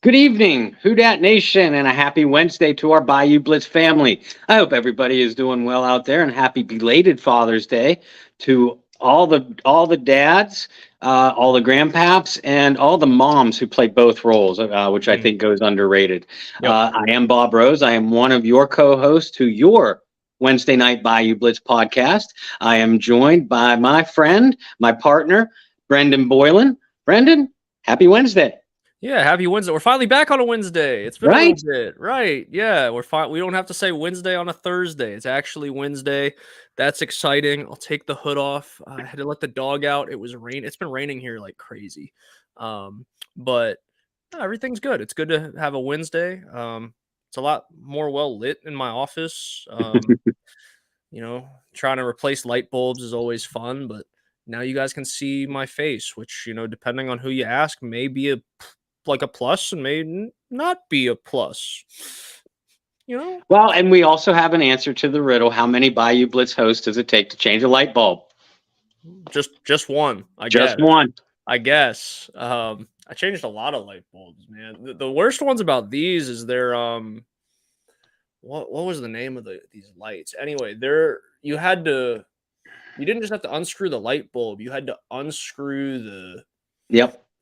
Good evening, Who Dat Nation, and a happy Wednesday to our Bayou Blitz family. I hope everybody is doing well out there, and happy belated Father's Day to all the dads, all the grandpaps, and all the moms who play both roles, which I think goes underrated. Yep. I am Bob Rose. I am one of your co-hosts to your Wednesday night Bayou Blitz podcast. I am joined by my friend, my partner, Brendan Boylan. Brendan, happy Wednesday. Yeah, happy Wednesday. We're finally back on a Wednesday. It's been a Right? little bit. Right. Yeah, we're fine. We don't have to say Wednesday on a Thursday. It's actually Wednesday. That's exciting. I'll take the hood off. I had to let the dog out. It was rain. It's been raining here like crazy. But everything's good. It's good to have a Wednesday. It's a lot more well lit in my office. Trying to replace light bulbs is always fun, but now you guys can see my face, which, depending on who you ask, may be a plus and may not be a plus. Well, and we also have an answer to the riddle. How many Bayou Blitz hosts does it take to change a light bulb? Just one. Just one. I guess. I changed a lot of light bulbs, man. The worst ones about these is they're what was the name of these lights? Anyway, you didn't just have to unscrew the light bulb, you had to unscrew the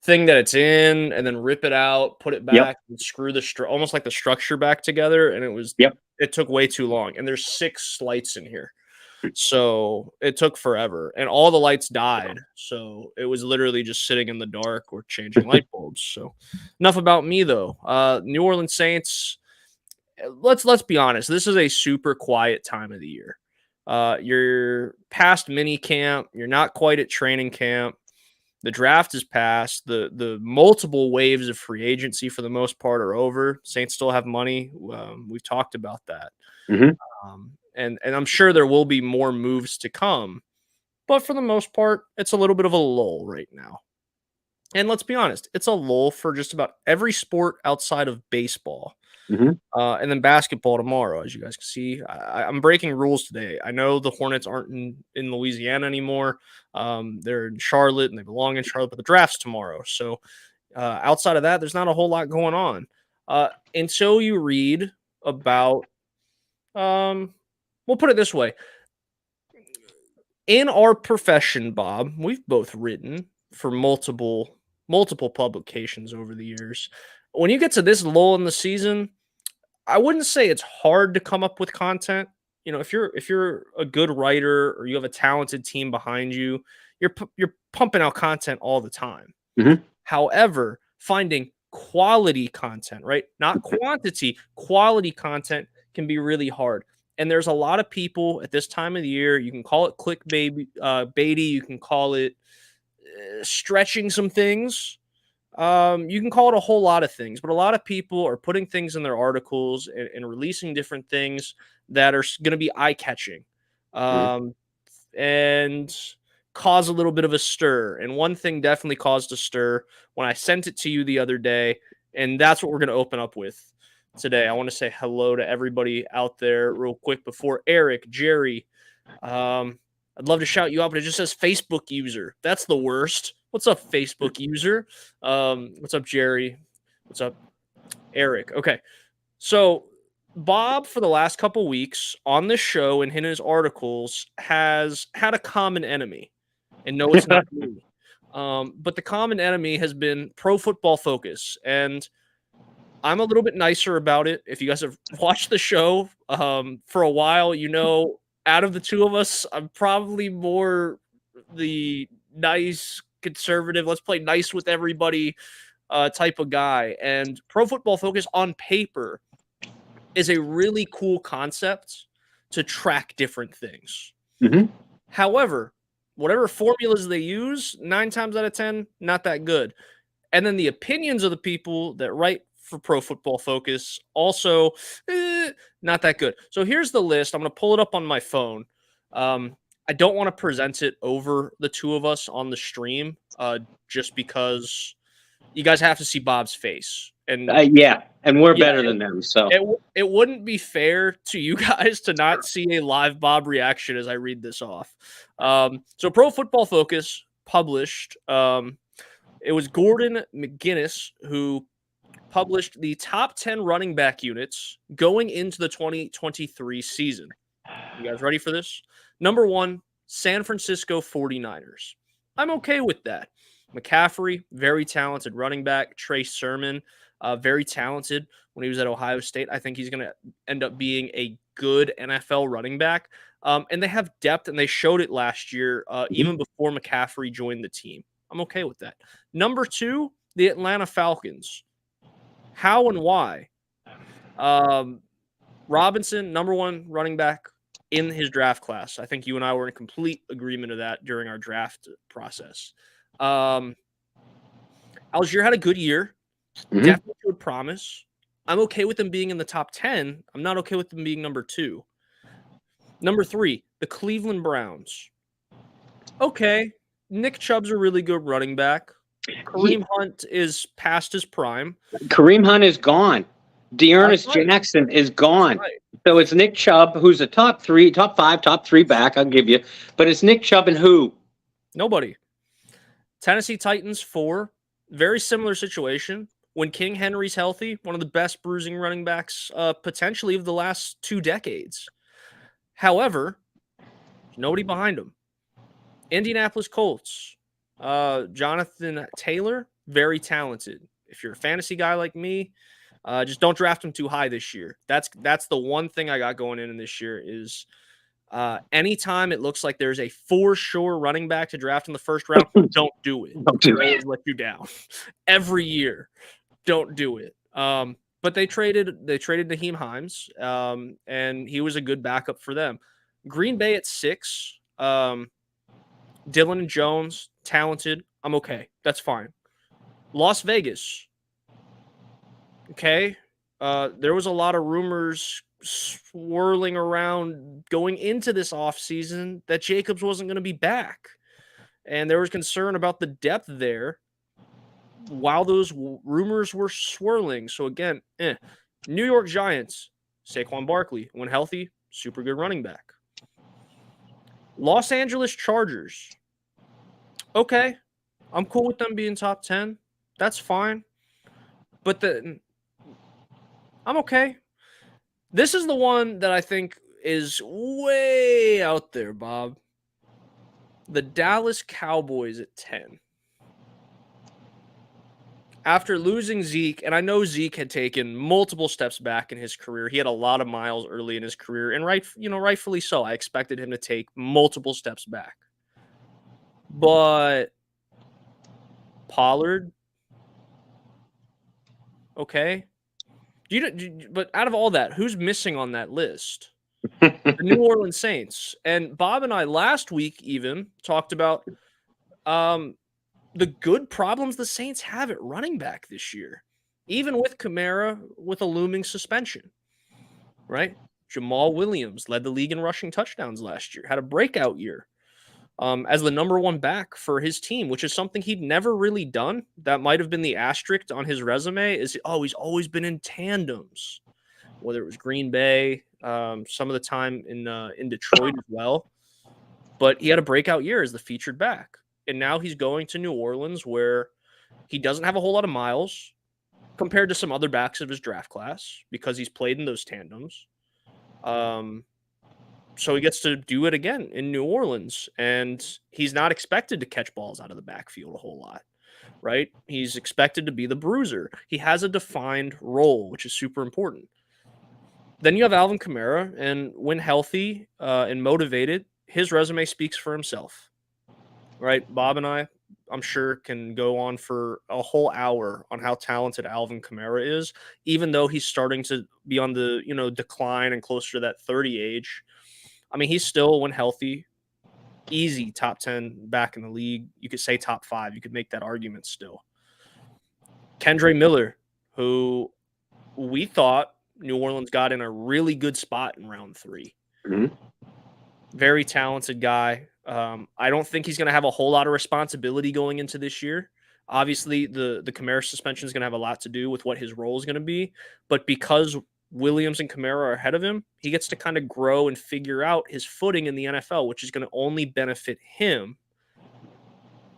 thing that it's in and then rip it out, put it back, and screw almost like the structure back together. And it took way too long. And there's 6 lights in here. So it took forever. And all the lights died. So it was literally just sitting in the dark or changing light bulbs. So enough about me though. New Orleans Saints, let's be honest. This is a super quiet time of the year. You're past mini camp. You're not quite at training camp. The draft is passed. The multiple waves of free agency for the most part are over. Saints still have money. We've talked about that. Mm-hmm. And I'm sure there will be more moves to come. But for the most part, it's a little bit of a lull right now. And let's be honest, it's a lull for just about every sport outside of baseball. Mm-hmm. And then basketball tomorrow, as you guys can see. I'm breaking rules today. I know the Hornets aren't in Louisiana anymore. They're in Charlotte, and they belong in Charlotte, but the draft's tomorrow. So outside of that, there's not a whole lot going on. Until you read about, we'll put it this way. In our profession, Bob, we've both written for multiple publications over the years. When you get to this lull in the season, I wouldn't say it's hard to come up with content. If you're a good writer or you have a talented team behind you, you're pumping out content all the time. Mm-hmm. However, finding quality content, right? Not quantity, quality content can be really hard. And there's a lot of people at this time of the year. You can call it clickbaity. You can call it stretching some things. You can call it a whole lot of things, but a lot of people are putting things in their articles and releasing different things that are going to be eye-catching and cause a little bit of a stir. And one thing definitely caused a stir when I sent it to you the other day, and that's what we're going to open up with today. I want to say hello to everybody out there real quick before Eric, Jerry. I'd love to shout you out, but it just says Facebook user. That's the worst. What's up, Facebook user? What's up, Jerry? What's up, Eric? Okay. So Bob, for the last couple weeks on this show and in his articles, has had a common enemy. And no, it's not me. But the common enemy has been Pro Football Focus. And I'm a little bit nicer about it. If you guys have watched the show for a while, out of the two of us, I'm probably more the nice, conservative, let's play nice with everybody type of guy. And Pro Football Focus on paper is a really cool concept to track different things. Mm-hmm. However, whatever formulas they use, 9 times out of 10, not that good. And then the opinions of the people that write for Pro Football Focus also not that good. So here's the list. I'm going to pull it up on my phone. I don't want to present it over the two of us on the stream just because you guys have to see Bob's face. And and we're better than them. So it wouldn't be fair to you guys to not see a live Bob reaction as I read this off. So Pro Football Focus published, it was Gordon McGinnis who published the top 10 running back units going into the 2023 season. You guys ready for this? Number 1, San Francisco 49ers. I'm okay with that. McCaffrey, very talented running back. Trey Sermon, very talented when he was at Ohio State. I think he's going to end up being a good NFL running back. And they have depth, and they showed it last year, even before McCaffrey joined the team. I'm okay with that. Number 2, the Atlanta Falcons. How and why? Robinson, number 1 running back in his draft class. I think you and I were in complete agreement of that during our draft process. Algier had a good year. Definitely showed promise. I'm okay with them being in the top 10. I'm not okay with them being number 2. Number 3, the Cleveland Browns. Okay. Nick Chubb's a really good running back. Kareem Hunt is past his prime. Kareem Hunt is gone. Dearness Jackson is gone. Right. So it's Nick Chubb, who's a top 5, top 3 back, I'll give you. But it's Nick Chubb and who? Nobody. Tennessee Titans 4. Very similar situation. When King Henry's healthy, one of the best bruising running backs potentially of the last 2 decades. However, nobody behind him. Indianapolis Colts. Jonathan Taylor, very talented. If you're a fantasy guy like me, just don't draft him too high this year. That's the one thing I got going in this year is anytime it looks like there's a for sure running back to draft in the first round, don't do it. Don't do it. Let you down. Every year, don't do it. But they traded Naheem Hines, and he was a good backup for them. Green Bay at 6. Dylan Jones, talented. I'm okay. That's fine. Las Vegas. Okay. There was a lot of rumors swirling around going into this offseason that Jacobs wasn't going to be back. And there was concern about the depth there while those rumors were swirling. So again, New York Giants, Saquon Barkley, when healthy, super good running back. Los Angeles Chargers. Okay. I'm cool with them being top 10. That's fine. But I'm okay. This is the one that I think is way out there, Bob. The Dallas Cowboys at 10. After losing Zeke, and I know Zeke had taken multiple steps back in his career. He had a lot of miles early in his career, and rightfully so. I expected him to take multiple steps back. But Pollard, okay. But out of all that, who's missing on that list? The New Orleans Saints. And Bob and I last week even talked about the good problems the Saints have at running back this year, even with Kamara with a looming suspension, right? Jamal Williams led the league in rushing touchdowns last year, had a breakout year as the number 1 back for his team, which is something he'd never really done. That might have been the asterisk on his resume is, he's always been in tandems, whether it was Green Bay, some of the time in Detroit as well. But he had a breakout year as the featured back. And now he's going to New Orleans where he doesn't have a whole lot of miles compared to some other backs of his draft class because he's played in those tandems. So he gets to do it again in New Orleans, and he's not expected to catch balls out of the backfield a whole lot, right? He's expected to be the bruiser. He has a defined role, which is super important. Then you have Alvin Kamara, and when healthy and motivated, his resume speaks for himself. Right, Bob and I'm sure, can go on for a whole hour on how talented Alvin Kamara is, even though he's starting to be on the decline and closer to that 30 age. I mean, he's still, when healthy, easy top 10 back in the league. You could say top 5. You could make that argument still. Kendre Miller, who we thought New Orleans got in a really good spot in round 3. Mm-hmm. Very talented guy. I don't think he's going to have a whole lot of responsibility going into this year. Obviously, the Kamara suspension is going to have a lot to do with what his role is going to be. But because Williams and Kamara are ahead of him, he gets to kind of grow and figure out his footing in the NFL, which is going to only benefit him.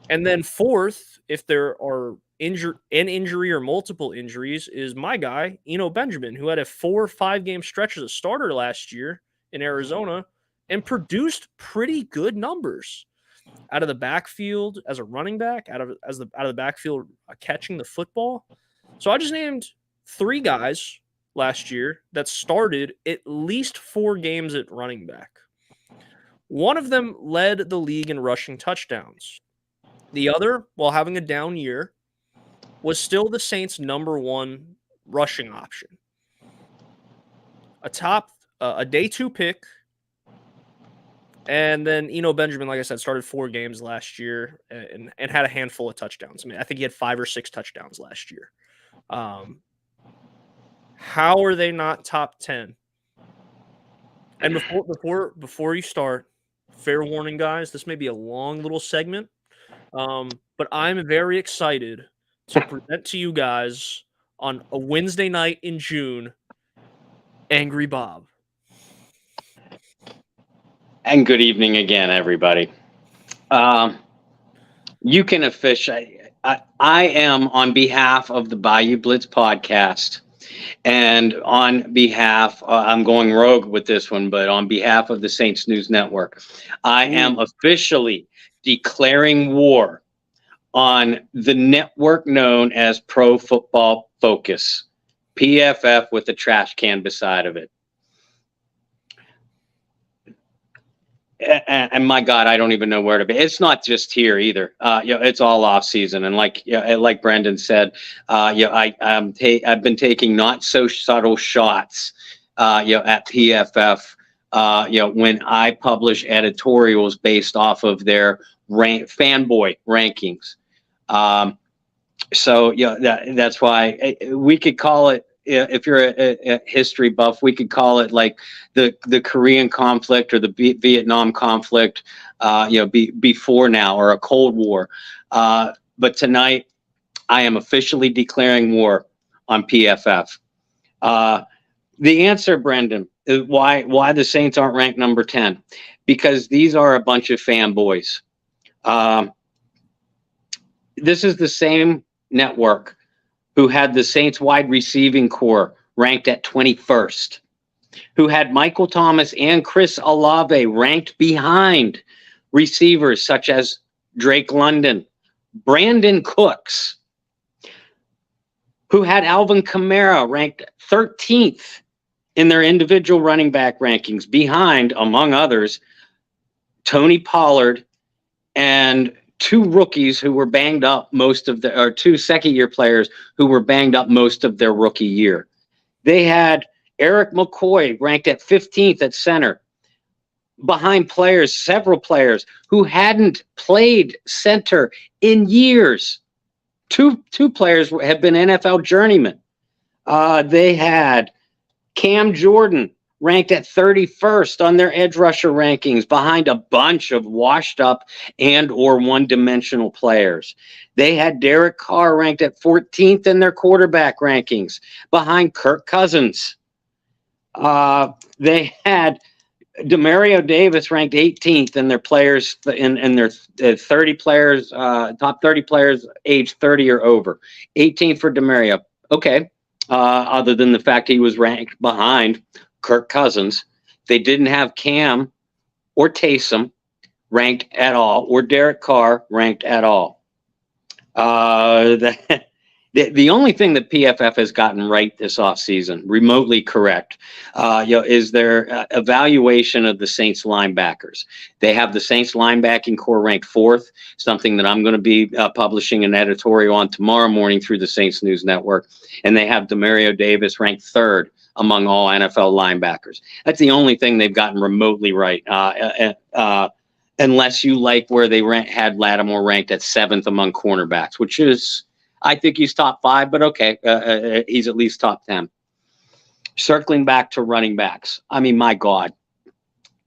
And then 4th, if there are injury or multiple injuries is my guy, Benjamin, who had a 4 or 5 game stretch as a starter last year in Arizona and produced pretty good numbers out of the backfield as a running back, out of the backfield catching the football. So I just named 3 guys last year that started at least 4 games at running back. One of them led the league in rushing touchdowns. The other, while having a down year, was still the Saints' number 1 rushing option. A day 2 pick. And then Benjamin, like I said, started 4 games last year and had a handful of touchdowns. I mean, I think he had 5 or 6 touchdowns last year. How are they not top 10? And before you start, fair warning, guys, this may be a long little segment, but I'm very excited to present to you guys on a Wednesday night in June, Angry Bob. And good evening again, everybody. You can officially, I am on behalf of the Bayou Blitz Podcast, and on behalf, I'm going rogue with this one, but on behalf of the Saints News Network, I am officially declaring war on the network known as Pro Football Focus, PFF, with a trash can beside of it. And my God, I don't even know where to be. It's not just here either. It's all off season, and like Brendan said, I've been taking not so subtle shots, at PFF, when I publish editorials based off of their fanboy rankings. That's why we could call it. If you're a history buff, we could call it like the Korean conflict or the Vietnam conflict, before now, or a Cold War. But tonight, I am officially declaring war on PFF. The answer, Brendan, is why the Saints aren't ranked number 10, because these are a bunch of fanboys. This is the same network who had the Saints wide receiving core ranked at 21st, who had Michael Thomas and Chris Olave ranked behind receivers such as Drake London, Brandon Cooks, who had Alvin Kamara ranked 13th in their individual running back rankings, behind, among others, Tony Pollard and 2 rookies who were banged up or 2 second-year players who were banged up most of their rookie year. They had Eric McCoy ranked at 15th at center, behind several players who hadn't played center in years. Two players have been NFL journeymen. They had Cam Jordan ranked at 31st on their edge rusher rankings, behind a bunch of washed up and or one-dimensional players. They had Derek Carr ranked at 14th in their quarterback rankings, behind Kirk Cousins. They had Demario Davis ranked 18th in their players, in their 30 players, top 30 players age 30 or over. 18th for Demario. Okay. Other than the fact he was ranked behind Kirk Cousins. They didn't have Cam or Taysom ranked at all, or Derek Carr ranked at all. The only thing that PFF has gotten right this offseason, remotely correct, is their evaluation of the Saints linebackers. They have the Saints linebacking core ranked 4th, something that I'm going to be publishing an editorial on tomorrow morning through the Saints News Network. And they have Demario Davis ranked 3rd among all NFL linebackers. That's the only thing they've gotten remotely right, unless you like where they had Lattimore ranked at 7th among cornerbacks, which is, I think he's top 5, but okay, he's at least top 10. Circling back to running backs, I mean, my God.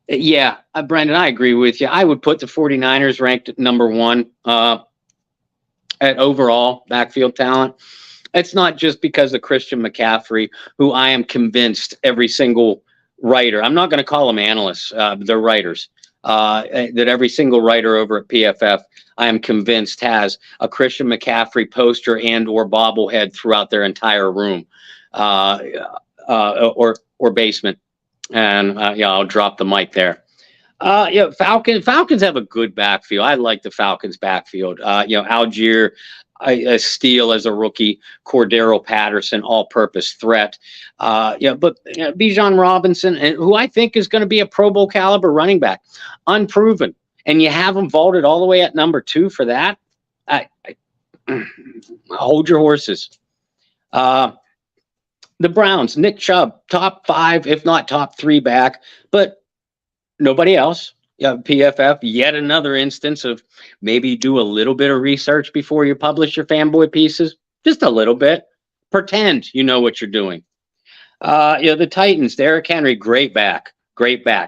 Yeah, Brendan, I agree with you. I would put the 49ers ranked at number 1 at overall backfield talent. It's not just because of Christian McCaffrey, who I am convinced every single writer, I'm not going to call them analysts, they're writers, that every single writer over at PFF, I am convinced, has a Christian McCaffrey poster and or bobblehead throughout their entire room or basement. And I'll drop the mic there. Falcons have a good backfield. I like the Falcons backfield. Algier, a steal as a rookie, Cordero Patterson, all-purpose threat. But Bijan Robinson, who I think is going to be a Pro Bowl caliber running back, unproven, and you have him vaulted all the way at number 2 for that. Hold your horses. The Browns, Nick Chubb, top 5, if not top 3 back, but nobody else. PFF, yet another instance of maybe do a little bit of research before you publish your fanboy pieces. Just a little bit. Pretend you know what you're doing. The Titans, Derrick Henry, great back,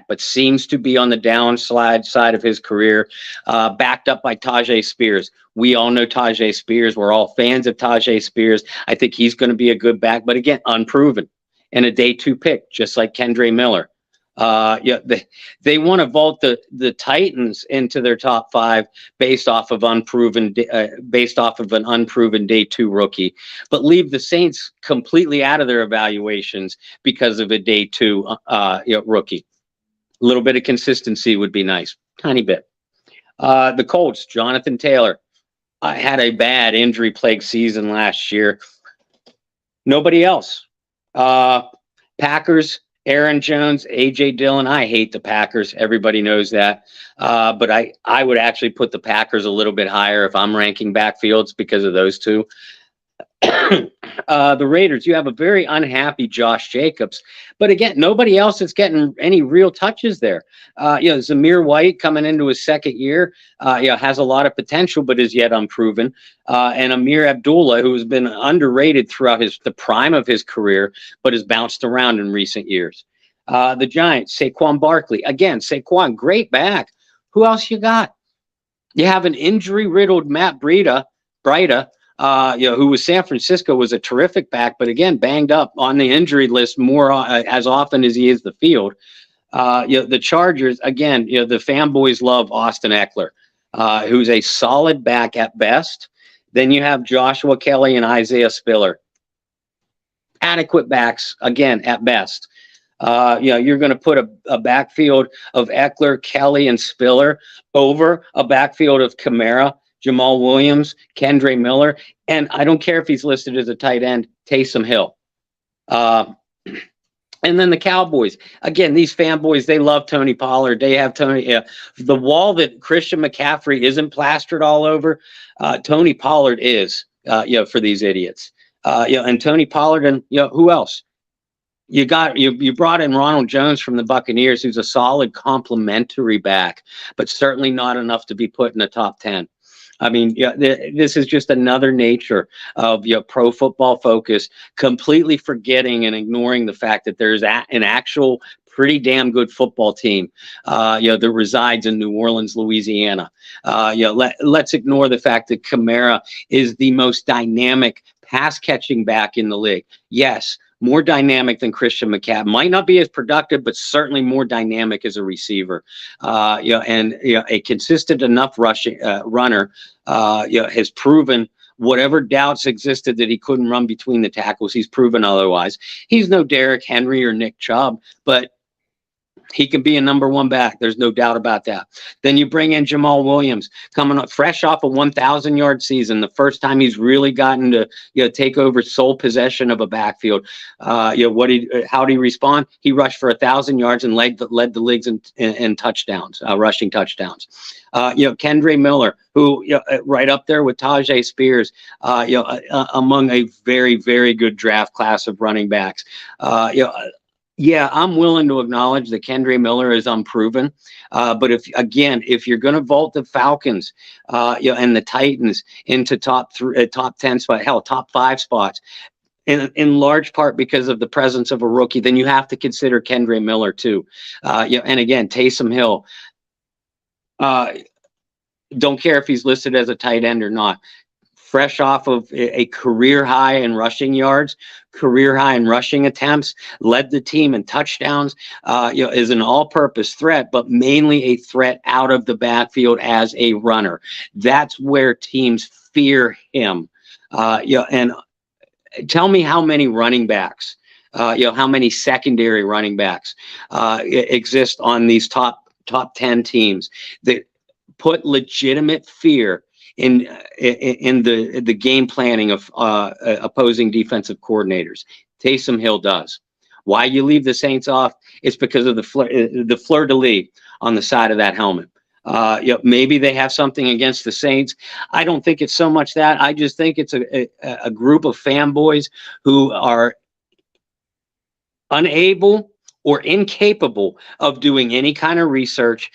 but seems to be on the downslide side of his career, backed up by Tajay Spears. We all know Tajay Spears. We're all fans of Tajay Spears. I think he's going to be a good back, but again, unproven and a day 2 pick, just like Kendre Miller. They want to vault the Titans into their top 5 based off of an unproven day 2 rookie, but leave the Saints completely out of their evaluations because of a day 2 rookie. A little bit of consistency would be nice, tiny bit. The Colts, Jonathan Taylor, had a bad injury-plagued season last year. Nobody else. Packers, Aaron Jones, A.J. Dillon. I hate the Packers. Everybody knows that. But I would actually put the Packers a little bit higher if I'm ranking backfields because of those two. The Raiders, you have a very unhappy Josh Jacobs. But again, nobody else is getting any real touches there. Zamir White coming into his second year, has a lot of potential, but is yet unproven. And Amir Abdullah, who has been underrated throughout the prime of his career, but has bounced around in recent years. The Giants, Saquon Barkley. Again, Saquon, great back. Who else you got? You have an injury-riddled Matt Breida, who was San Francisco, was a terrific back, but again, banged up on the injury list more as often as he is the field. The Chargers, again, the fanboys love Austin Eckler, who's a solid back at best. Then you have Joshua Kelly and Isaiah Spiller. Adequate backs, again, at best. You're going to put a backfield of Eckler, Kelly, and Spiller over a backfield of Kamara, Jamal Williams, Kendre Miller, and I don't care if he's listed as a tight end, Taysom Hill. And then the Cowboys. Again, these fanboys, they love Tony Pollard. They have Tony. The wall that Christian McCaffrey isn't plastered all over, Tony Pollard is, for these idiots. And Tony Pollard and, who else? You brought in Ronald Jones from the Buccaneers, who's a solid complementary back, but certainly not enough to be put in the top 10. I mean, this is just another nature of Pro Football Focus, completely forgetting and ignoring the fact that there's an actual pretty damn good football team, that resides in New Orleans, Louisiana. Let's ignore the fact that Kamara is the most dynamic pass catching back in the league. Yes, more dynamic than Christian McCaffrey. Might not be as productive, but certainly more dynamic as a receiver. A consistent enough runner, has proven whatever doubts existed that he couldn't run between the tackles. He's proven otherwise. He's no Derrick Henry or Nick Chubb, but he can be a number 1 back. There's no doubt about that. Then you bring in Jamal Williams, coming up fresh off a 1,000-yard season, the first time he's really gotten to take over sole possession of a backfield. How did he respond? He rushed for 1,000 yards and led the leagues in touchdowns, rushing touchdowns. Kendre Miller, who right up there with Tajay Spears, among a very, very good draft class of running backs. Yeah, I'm willing to acknowledge that Kendre Miller is unproven. But if you're going to vault the Falcons, and the Titans into top 10 spot, hell, top 5 spots, in large part because of the presence of a rookie, then you have to consider Kendre Miller too. And again, Taysom Hill. Don't care if he's listed as a tight end or not. fresh off of a career high in rushing yards, career high in rushing attempts, led the team in touchdowns, is an all-purpose threat, but mainly a threat out of the backfield as a runner. That's where teams fear him. And tell me how many running backs, how many secondary running backs exist on these top 10 teams that put legitimate fear in the game planning of opposing defensive coordinators. Taysom Hill does. Why you leave the Saints off? It's because of the fleur-de-lis on the side of that helmet. Maybe they have something against the Saints. I don't think it's so much that. I just think it's a group of fanboys who are unable or incapable of doing any kind of research,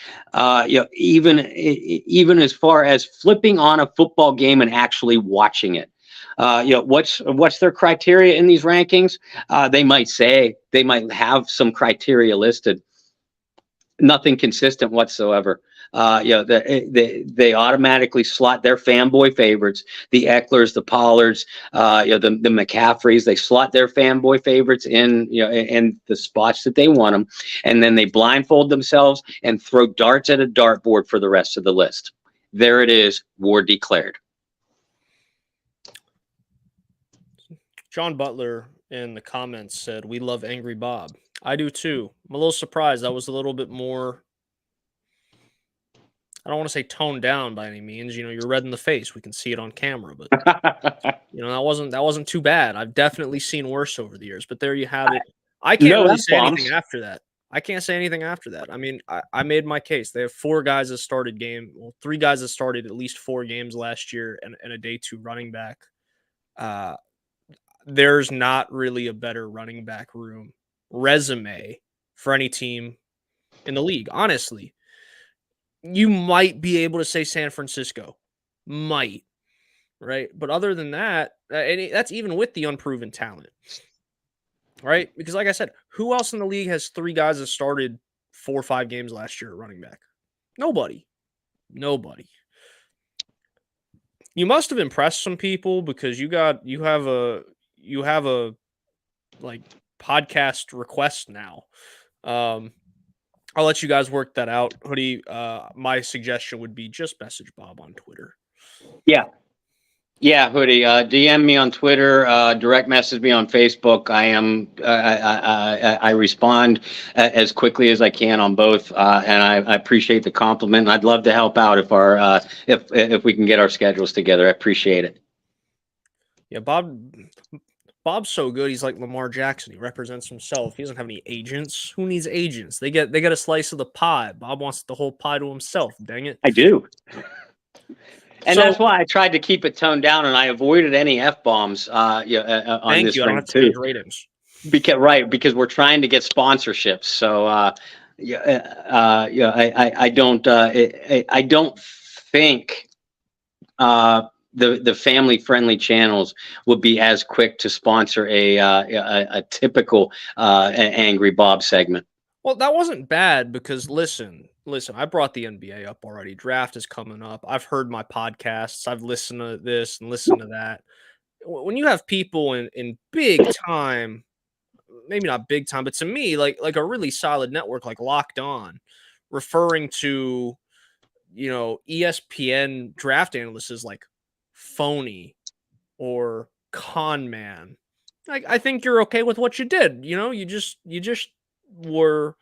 even as far as flipping on a football game and actually watching it. What's their criteria in these rankings? They might have some criteria listed. Nothing consistent whatsoever. They automatically slot their fanboy favorites, the Ecklers, the Pollards, the McCaffreys. They slot their fanboy favorites in the spots that they want them, and then they blindfold themselves and throw darts at a dartboard for the rest of the list. There it is, war declared. John Butler in the comments said, "We love Angry Bob." I do too. I'm a little surprised. That was a little bit more, I don't want to say toned down by any means. You're red in the face. We can see it on camera, but that wasn't too bad. I've definitely seen worse over the years, but there you have it. I can't really say anything after that. I can't say anything after that. I mean, I made my case. They have 3 guys that started at least 4 games last year and a day 2 running back. There's not really a better running back resume for any team in the league. Honestly, you might be able to say San Francisco, right? But other than that, and that's even with the unproven talent, right? Because like I said, who else in the league has 3 guys that started 4 or 5 games last year at running back? Nobody. You must have impressed some people because you have a like podcast request now. I'll let you guys work that out. Hoodie, my suggestion would be just message Bob on Twitter. Yeah, Hoodie. DM me on Twitter. Direct message me on Facebook. I respond as quickly as I can on both, and I appreciate the compliment. I'd love to help out if we can get our schedules together. I appreciate it. Yeah, Bob's so good. He's like Lamar Jackson. He represents himself. He doesn't have any agents. Who needs agents? They get a slice of the pie. Bob wants the whole pie to himself. Dang it. I do. And that's why I tried to keep it toned down, and I avoided any F-bombs on this I don't have to too. change ratings. Because we're trying to get sponsorships. So I don't think the family friendly channels will be as quick to sponsor a typical Angry Bob segment. Well, that wasn't bad because listen, I brought the NBA up already. Draft is coming up. I've heard my podcasts. I've listened to this and listened to that. When you have people in big time, maybe not big time, but to me, like a really solid network like Locked On, referring to, ESPN draft analysts as like phony or con man. I think you're okay with what you did. You just were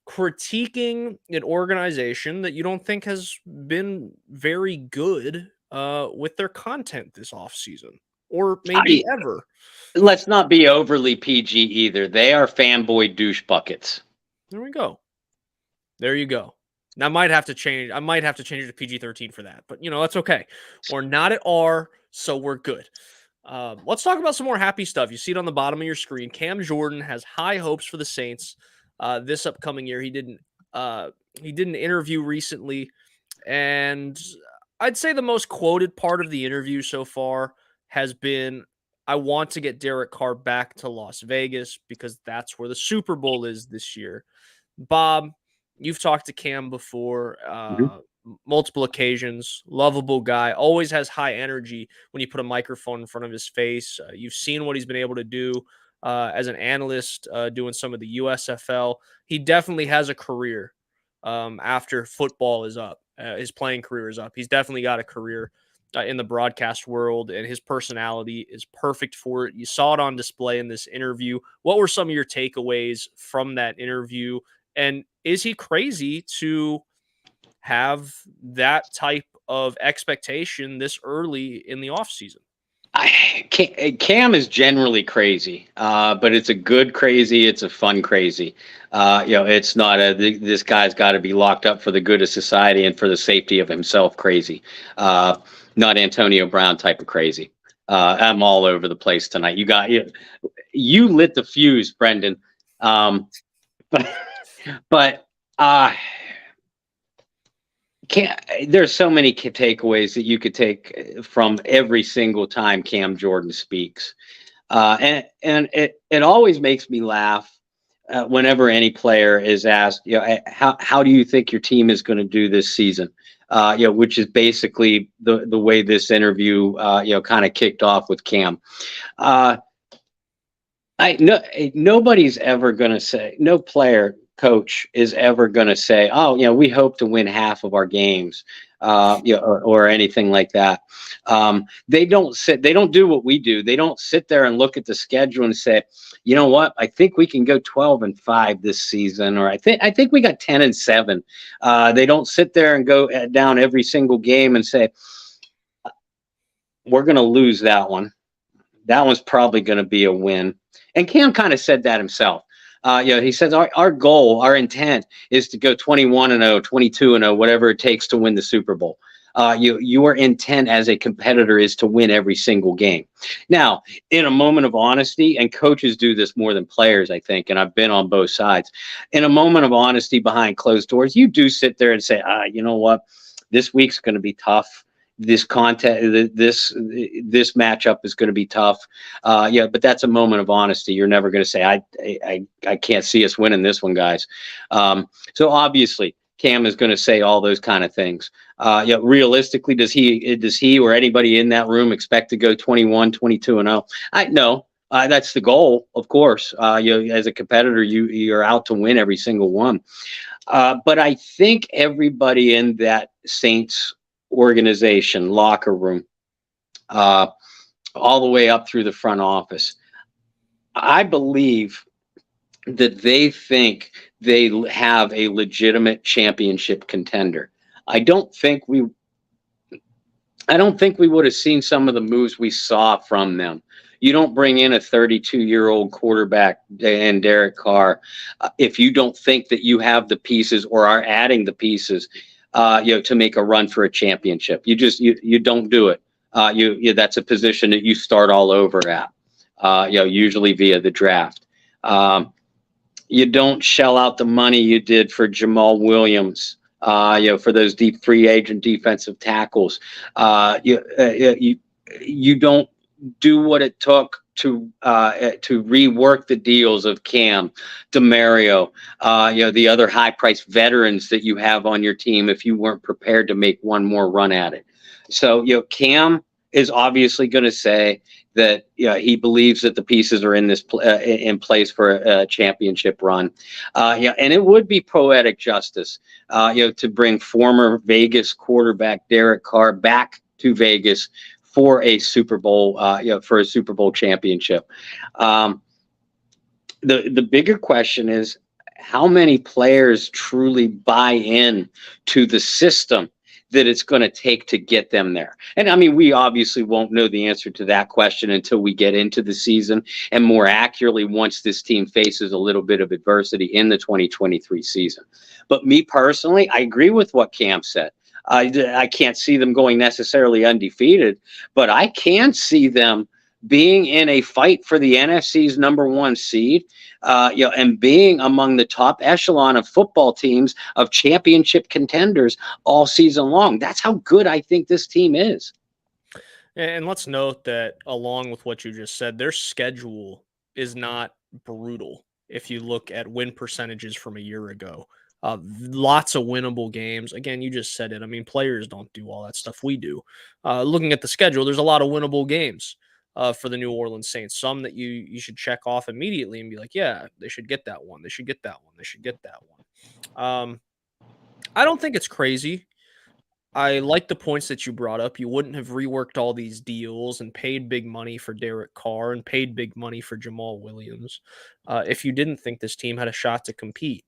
critiquing an organization that you don't think has been very good with their content this offseason or maybe ever. Let's not be overly PG either. They are fanboy douche buckets. There we go. There you go. Now I might have to change it to PG-13 for that, but that's okay. We're not at R, so we're good. Let's talk about some more happy stuff. You see it on the bottom of your screen. Cam Jordan has high hopes for the Saints this upcoming year. He did an interview recently, and I'd say the most quoted part of the interview so far has been, "I want to get Derek Carr back to Las Vegas because that's where the Super Bowl is this year." Bob, you've talked to Cam before. multiple occasions, lovable guy, always has high energy when you put a microphone in front of his face. You've seen what he's been able to do as an analyst doing some of the USFL. He definitely has a career after football is up. His playing career is up. He's definitely got a career in the broadcast world, and his personality is perfect for it. You saw it on display in this interview. What were some of your takeaways from that interview? And is he crazy to have that type of expectation this early in the offseason? Cam is generally crazy, but it's a good crazy. It's a fun crazy. It's not this guy's got to be locked up for the good of society and for the safety of himself crazy. Not Antonio Brown type of crazy. I'm all over the place tonight. You lit the fuse, Brendan. But there's so many takeaways that you could take from every single time Cam Jordan speaks. And it always makes me laugh whenever any player is asked, how do you think your team is going to do this season? Which is basically the way this interview, kind of kicked off with Cam. Nobody's ever going to say, no player, coach is ever going to say, we hope to win half of our games, or anything like that. They don't do what we do. They don't sit there and look at the schedule and say, you know what, I think we can go 12-5 this season, or I think we got 10-7. They don't sit there and go down every single game and say, we're going to lose that one. That one's probably going to be a win. And Cam kind of said that himself. He says our goal, our intent is to go 21-0, 22-0, whatever it takes to win the Super Bowl. Your intent as a competitor is to win every single game. Now, in a moment of honesty, and coaches do this more than players, I think, and I've been on both sides. In a moment of honesty behind closed doors, you do sit there and say, you know what, this week's going to be tough. This matchup is going to be tough. But that's a moment of honesty. You're never going to say, I can't see us winning this one, guys. So obviously Cam is going to say all those kind of things. Realistically, does he or anybody in that room expect to go 21-22-0? No. That's the goal, of course. As a competitor, you're out to win every single one. But I think everybody in that Saints organization, locker room, all the way up through the front office, I believe that they think they have a legitimate championship contender. I don't think we would have seen some of the moves we saw from them. You don't bring in a 32-year-old quarterback and Derek Carr if you don't think that you have the pieces or are adding the pieces to make a run for a championship. You don't do it. That's a position that you start all over at, usually via the draft. You don't shell out the money you did for Jamal Williams, for those deep free agent defensive tackles. You don't do what it took to rework the deals of Cam, DeMario, the other high-priced veterans that you have on your team if you weren't prepared to make one more run at it. So, Cam is obviously going to say that he believes that the pieces are in place for a championship run. And it would be poetic justice, to bring former Vegas quarterback Derek Carr back to Vegas for a Super Bowl, for a Super Bowl championship. The bigger question is, how many players truly buy in to the system that it's going to take to get them there? And I mean, we obviously won't know the answer to that question until we get into the season, and more accurately, once this team faces a little bit of adversity in the 2023 season. But me personally, I agree with what Cam said. I can't see them going necessarily undefeated, but I can see them being in a fight for the NFC's #1 seed, and being among the top echelon of football teams, of championship contenders all season long. That's how good I think this team is. And let's note that along with what you just said, their schedule is not brutal. If you look at win percentages from a year ago, Lots of winnable games. Again, you just said it. I mean, players don't do all that stuff we do. Looking at the schedule, there's a lot of winnable games for the New Orleans Saints. Some that you should check off immediately and be like, yeah, they should get that one. They should get that one. They should get that one. I don't think it's crazy. I like the points that you brought up. You wouldn't have reworked all these deals and paid big money for Derek Carr and paid big money for Jamal Williams if you didn't think this team had a shot to compete.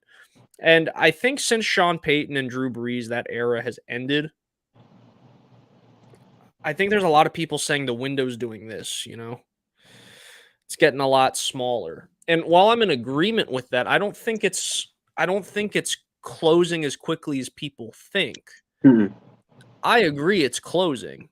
And I think since Sean Payton and Drew Brees, that era has ended. I think there's a lot of people saying the window's doing this, It's getting a lot smaller. And while I'm in agreement with that, I don't think it's closing as quickly as people think. Mhm. I agree it's closing.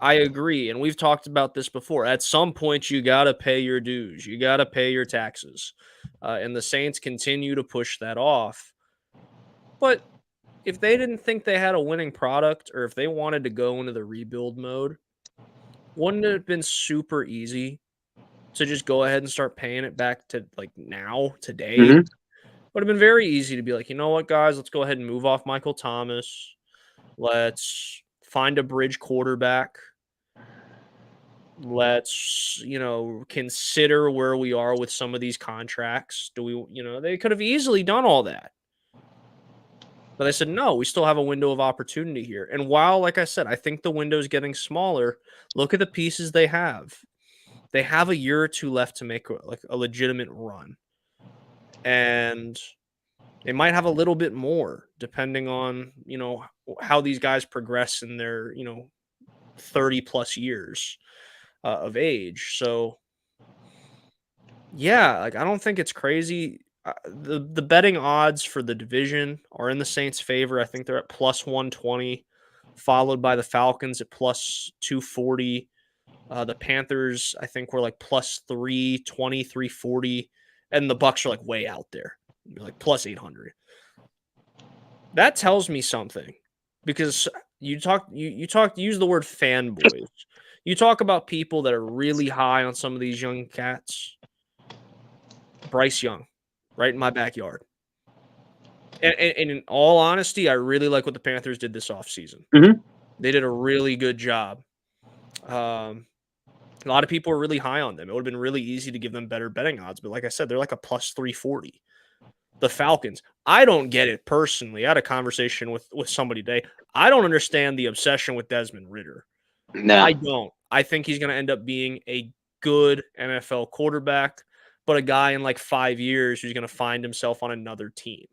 I agree. And we've talked about this before. At some point, you got to pay your dues. You got to pay your taxes. And the Saints continue to push that off. But if they didn't think they had a winning product, or if they wanted to go into the rebuild mode, wouldn't it have been super easy to just go ahead and start paying it back to like now, today? Mhm. Would have been very easy to be like, you know what, guys, let's go ahead and move off Michael Thomas. Let's find a bridge quarterback. Let's, consider where we are with some of these contracts. They could have easily done all that. But they said, no, we still have a window of opportunity here. And while, like I said, I think the window is getting smaller, look at the pieces they have. They have a year or two left to make a legitimate run. And they might have a little bit more depending on, how these guys progress in their, 30 plus years of age. So, yeah, I don't think it's crazy. The betting odds for the division are in the Saints' favor. I think they're at plus 120, followed by the Falcons at plus 240. The Panthers, I think, were like plus 320, 340, and the Bucks are like way out there, like plus 800. That tells me something, because you use the word fanboys. You talk about people that are really high on some of these young cats. Bryce Young, right in my backyard. And in all honesty, I really like what the Panthers did this offseason. Mhm. They did a really good job. A lot of people are really high on them. It would have been really easy to give them better betting odds. But like I said, they're like a plus 340. The Falcons, I don't get it personally. I had a conversation with somebody today. I don't understand the obsession with Desmond Ridder. No. I don't. I think he's going to end up being a good NFL quarterback, but a guy in like 5 years who's going to find himself on another team.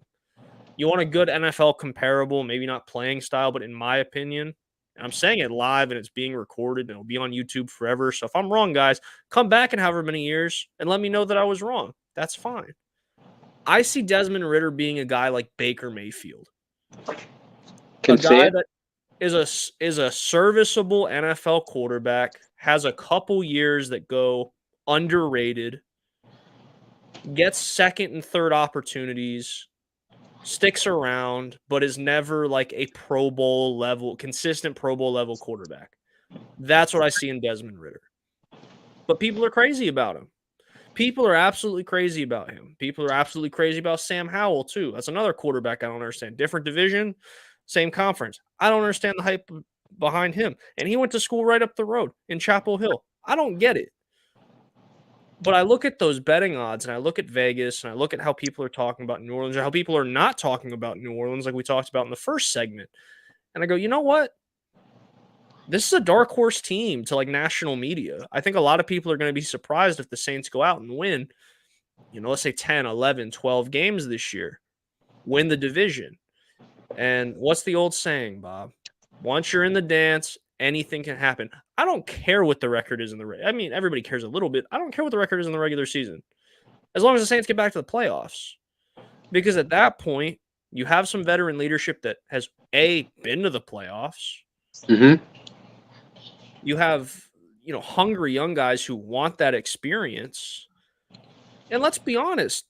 You want a good NFL comparable, maybe not playing style, but in my opinion, and I'm saying it live and it's being recorded and it'll be on YouTube forever. So if I'm wrong, guys, come back in however many years and let me know that I was wrong. That's fine. I see Desmond Ridder being a guy like Baker Mayfield. Can a guy see it. that is a serviceable NFL quarterback, has a couple years that go underrated, gets second and third opportunities, sticks around, but is never like a Pro Bowl level, consistent Pro Bowl level quarterback. That's what I see in Desmond Ridder. But people are crazy about him. People are absolutely crazy about him. People are absolutely crazy about Sam Howell, too. That's another quarterback I don't understand. Different division, same conference. I don't understand the hype behind him. And he went to school right up the road in Chapel Hill. I don't get it. But I look at those betting odds, and I look at Vegas, and I look at how people are talking about New Orleans, or how people are not talking about New Orleans, like we talked about in the first segment. And I go, you know what? This is a dark horse team to like national media. I think a lot of people are going to be surprised if the Saints go out and win, let's say 10, 11, 12 games this year, win the division. And what's the old saying, Bob? Once you're in the dance, anything can happen. I don't care what the record is in the I mean, everybody cares a little bit. I don't care what the record is in the regular season, as long as the Saints get back to the playoffs. Because at that point, you have some veteran leadership that has been to the playoffs. Mm-hmm. You have, hungry young guys who want that experience. And let's be honest,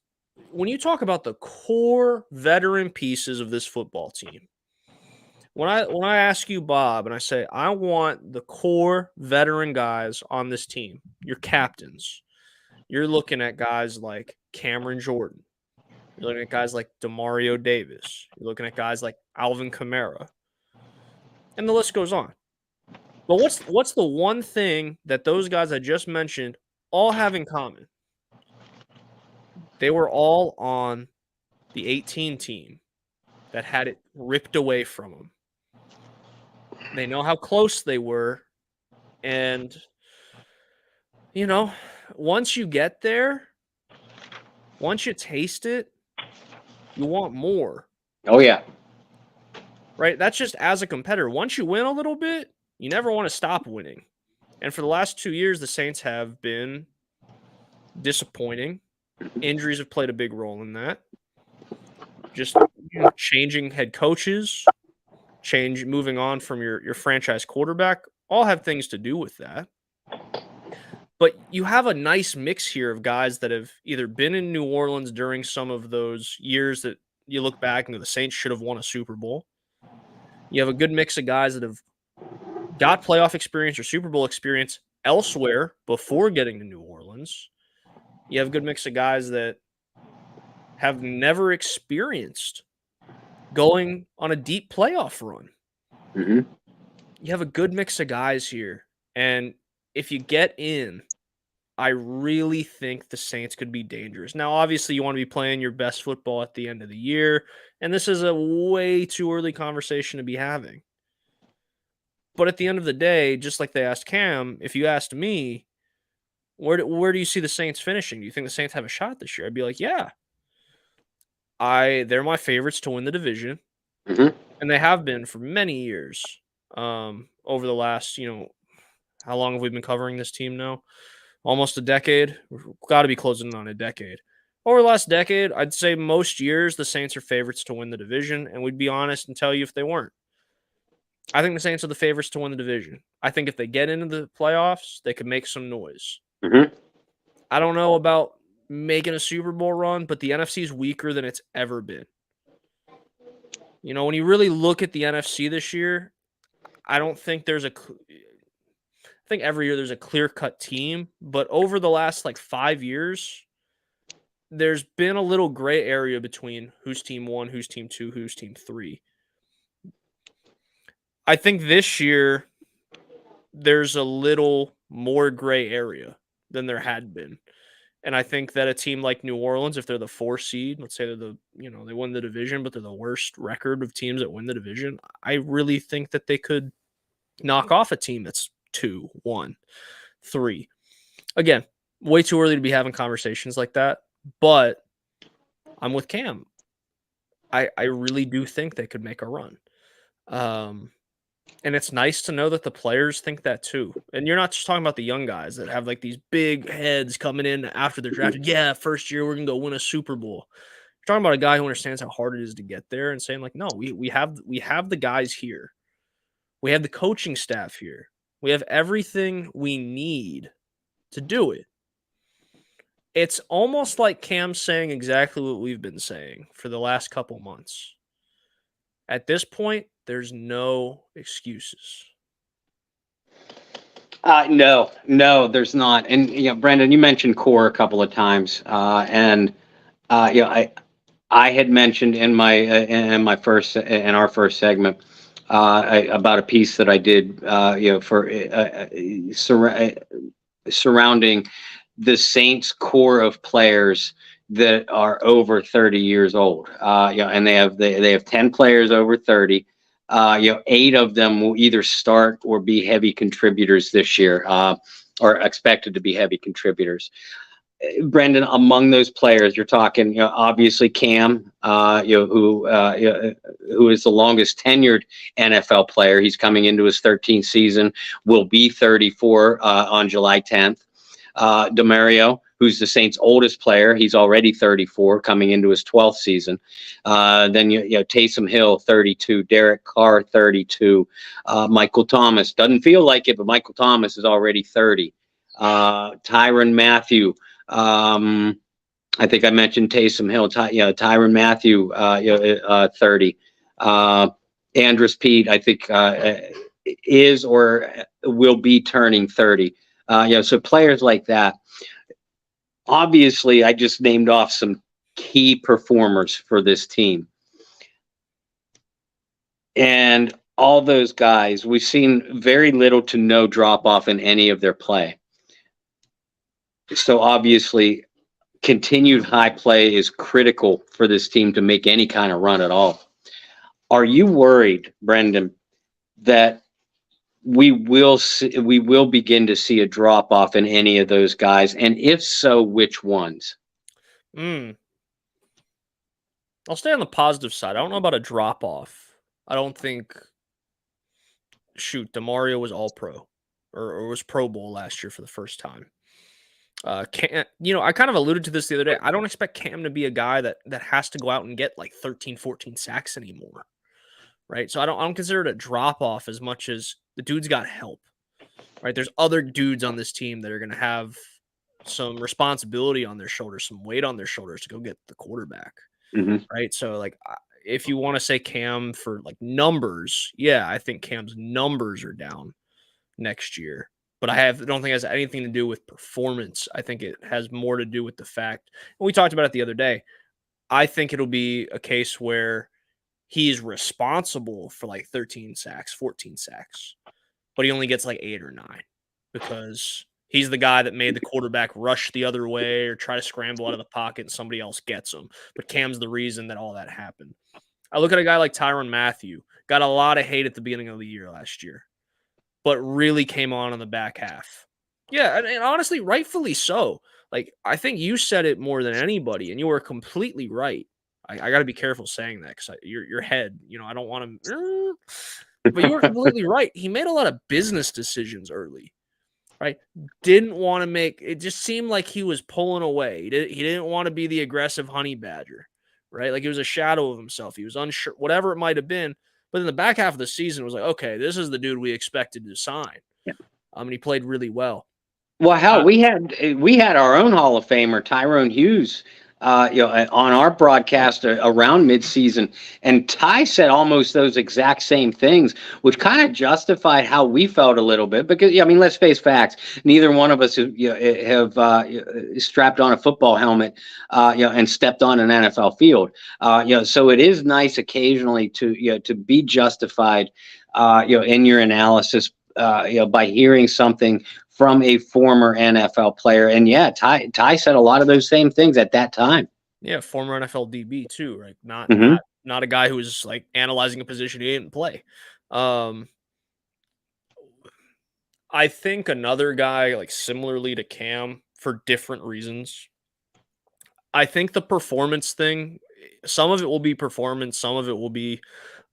when you talk about the core veteran pieces of this football team, when I ask you, Bob, and I say, I want the core veteran guys on this team, your captains, you're looking at guys like Cameron Jordan, You're looking at guys like DeMario Davis. You're looking at guys like Alvin Kamara. And the list goes on. But what's the one thing that those guys I just mentioned all have in common? They were all on the 18 team that had it ripped away from them. They know how close they were. And, once you get there, once you taste it, you want more. Oh, yeah. Right? That's just as a competitor. Once you win a little bit, you never want to stop winning. And for the last 2 years, the Saints have been disappointing. Injuries have played a big role in that. Just changing head coaches, moving on from your franchise quarterback, all have things to do with that. But you have a nice mix here of guys that have either been in New Orleans during some of those years that you look back and the Saints should have won a Super Bowl. You have a good mix of guys that have got playoff experience or Super Bowl experience elsewhere before getting to New Orleans. You have a good mix of guys that have never experienced going on a deep playoff run. Mm-hmm. You have a good mix of guys here. And if you get in, I really think the Saints could be dangerous. Now, obviously, you want to be playing your best football at the end of the year, and this is a way too early conversation to be having. But at the end of the day, just like they asked Cam, if you asked me, where do you see the Saints finishing? Do you think the Saints have a shot this year? I'd be like, yeah. They're my favorites to win the division, and they have been for many years. Over the last, how long have we been covering this team now? Almost a decade. We've got to be closing on a decade. Over the last decade, I'd say most years the Saints are favorites to win the division, and we'd be honest and tell you if they weren't. I think the Saints are the favorites to win the division. I think if they get into the playoffs, they could make some noise. I don't know about making a Super Bowl run, but the NFC is weaker than it's ever been. When you really look at the NFC this year, I don't think I think every year there's a clear-cut team, but over the last 5 years, there's been a little gray area between who's team 1, who's team 2, who's team 3. I think this year there's a little more gray area than there had been. And I think that a team like New Orleans, if they're the 4 seed, let's say they're they win the division, but they're the worst record of teams that win the division, I really think that they could knock off a team that's 2, 1, 3. Again, way too early to be having conversations like that, but I'm with Cam. I really do think they could make a run. And it's nice to know that the players think that too. And you're not just talking about the young guys that have these big heads coming in after they're drafted. Yeah, first year we're going to go win a Super Bowl. You're talking about a guy who understands how hard it is to get there and saying no, we have the guys here. We have the coaching staff here. We have everything we need to do it. It's almost like Cam saying exactly what we've been saying for the last couple months. At this point, there's no excuses. No, there's not. And Brendan, you mentioned core a couple of times, I had mentioned in our first segment about a piece that I did, for surrounding the Saints core of players that are over 30 years old. And they have 10 players over 30. 8 of them will either start or be heavy contributors this year, or expected to be heavy contributors. Brendan, among those players, you're talking, obviously Cam, who is the longest tenured NFL player. He's coming into his 13th season, will be 34 on July 10th. DeMario, who's the Saints' oldest player. He's already 34, coming into his 12th season. Then Taysom Hill, 32. Derek Carr, 32. Michael Thomas, doesn't feel like it, but Michael Thomas is already 30. Tyrann Mathieu. I think I mentioned Taysom Hill. Tyrann Mathieu, 30. Andrus Peat, I think, is or will be turning 30. So players like that. Obviously, I just named off some key performers for this team. And all those guys, we've seen very little to no drop off in any of their play. So obviously, continued high play is critical for this team to make any kind of run at all. Are you worried, Brendan, that we will begin to see a drop off in any of those guys? And if so, which ones? I'll stay on the positive side. I don't know about a drop off. I don't think, DeMario was all pro or was Pro Bowl last year for the first time. Cam, I kind of alluded to this the other day. I don't expect Cam to be a guy that has to go out and get like 13, 14 sacks anymore. Right. So I don't consider it a drop off as much as the dude's got help. Right. There's other dudes on this team that are going to have some responsibility on their shoulders, some weight on their shoulders to go get the quarterback. Mm-hmm. Right. So like, if you want to say Cam for like numbers, yeah, I think Cam's numbers are down next year. But I don't think it has anything to do with performance. I think it has more to do with the fact, and we talked about it the other day, I think it'll be a case where he's responsible for like 13 sacks, 14 sacks, but he only gets like 8 or 9 because he's the guy that made the quarterback rush the other way or try to scramble out of the pocket and somebody else gets him. But Cam's the reason that all that happened. I look at a guy like Tyrann Mathieu, got a lot of hate at the beginning of the year last year, but really came on in the back half. Yeah, and honestly, rightfully so. Like, I think you said it more than anybody, and you were completely right. I got to be careful saying that because your head, I don't want to. But you were completely right. He made a lot of business decisions early, right? Didn't want to make it. Just seemed like he was pulling away. He didn't want to be the aggressive honey badger, right? Like he was a shadow of himself. He was unsure, whatever it might have been. But in the back half of the season, it was like, okay, this is the dude we expected to sign. Yeah. And he played really well. Well, hell, we had our own Hall of Famer, Tyrone Hughes, on our broadcast around midseason, and Ty said almost those exact same things, which kind of justified how we felt a little bit. Because, let's face facts. Neither one of us have strapped on a football helmet, and stepped on an NFL field. So it is nice occasionally to be justified, in your analysis, by hearing something from a former NFL player. And yeah, Ty said a lot of those same things at that time. Yeah, former NFL DB too, right? Not a guy who was like analyzing a position he didn't play. I think another guy like similarly to Cam for different reasons. I think the performance thing, some of it will be performance, some of it will be,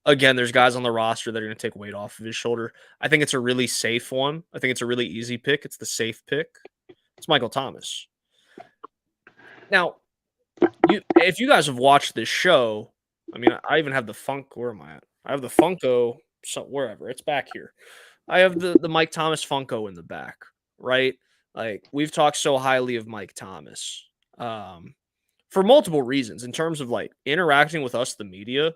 again, there's guys on the roster that are going to take weight off of his shoulder. I think it's a really safe one. I think it's a really easy pick. It's the safe pick. It's Michael Thomas. Now, if you guys have watched this show, I even have the where am I at? I have the Funko, wherever. It's back here. I have the Mike Thomas Funko in the back, right? Like, we've talked so highly of Mike Thomas for multiple reasons in terms of, like, interacting with us, the media.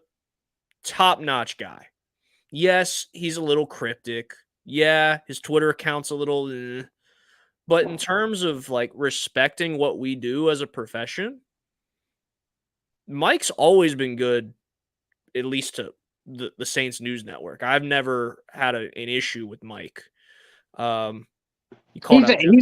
Top-notch guy. Yes, he's a little cryptic. Yeah, his Twitter account's a little but in terms of like respecting what we do as a profession, Mike's always been good, at least to the Saints News Network. I've never had an issue with Mike. He's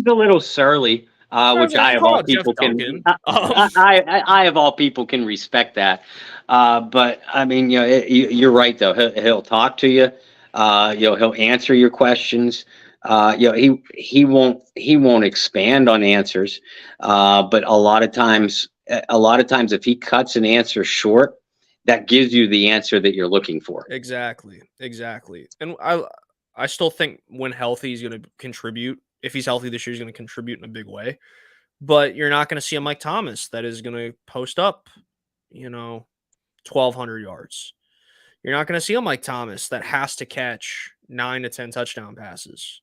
a little surly. Which I of all people can, I of all people can respect that. But you're right though. He'll talk to you. He'll answer your questions. He won't expand on answers. But a lot of times, if he cuts an answer short, that gives you the answer that you're looking for. Exactly. And I still think when healthy, he's going to contribute. If he's healthy this year, he's going to contribute in a big way. But you're not going to see a Mike Thomas that is going to post up, 1,200 yards. You're not going to see a Mike Thomas that has to catch 9 to 10 touchdown passes.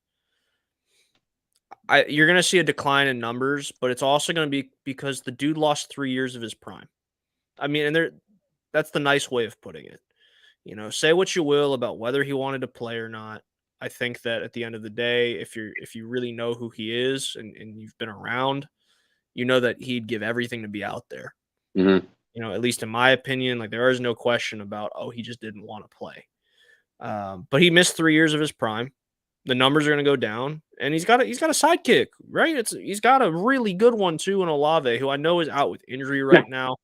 You're going to see a decline in numbers, but it's also going to be because the dude lost 3 years of his prime. That's the nice way of putting it. Say what you will about whether he wanted to play or not. I think that at the end of the day, if you really know who he is and you've been around, you know that he'd give everything to be out there. Mm-hmm. You know, at least in my opinion, like there is no question about, oh, he just didn't want to play. But he missed 3 years of his prime. The numbers are going to go down, and he's got a sidekick, right? He's got a really good one too in Olave, who I know is out with injury right now,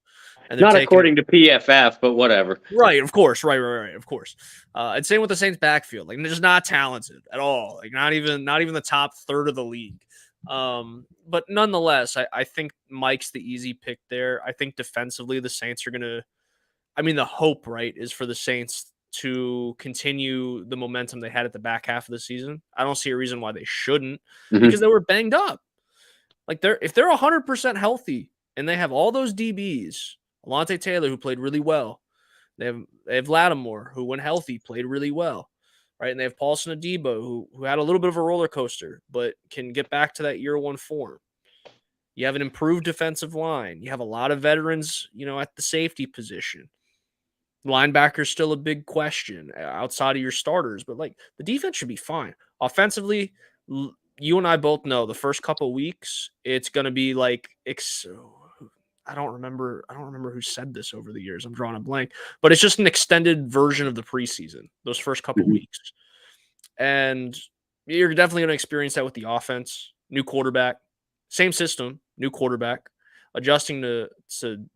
and they're Not taking according to PFF, but whatever. right, of course, right, of course. And same with the Saints backfield, like they're just not talented at all, like not even the top third of the league. But nonetheless, I think Mike's the easy pick there. I think defensively, the Saints are gonna. I mean, the hope, right, is for the Saints to continue the momentum they had at the back half of the season. I don't see a reason why they shouldn't, because they were banged up. Like if they're 100% healthy and they have all those DBs, Alontae Taylor, who played really well, they have Lattimore, who when healthy played really well, right? And they have Paulson Adebo, who had a little bit of a roller coaster, but can get back to that year one form. You have an improved defensive line. You have a lot of veterans, you know, at the safety position. Linebacker's still a big question outside of your starters, but like the defense should be fine. Offensively, you and I both know the first couple weeks it's going to be like I don't remember who said this over the years. I'm drawing a blank, but it's just an extended version of the preseason. Those first couple weeks, and you're definitely going to experience that with the offense. New quarterback, same system, new quarterback. Adjusting to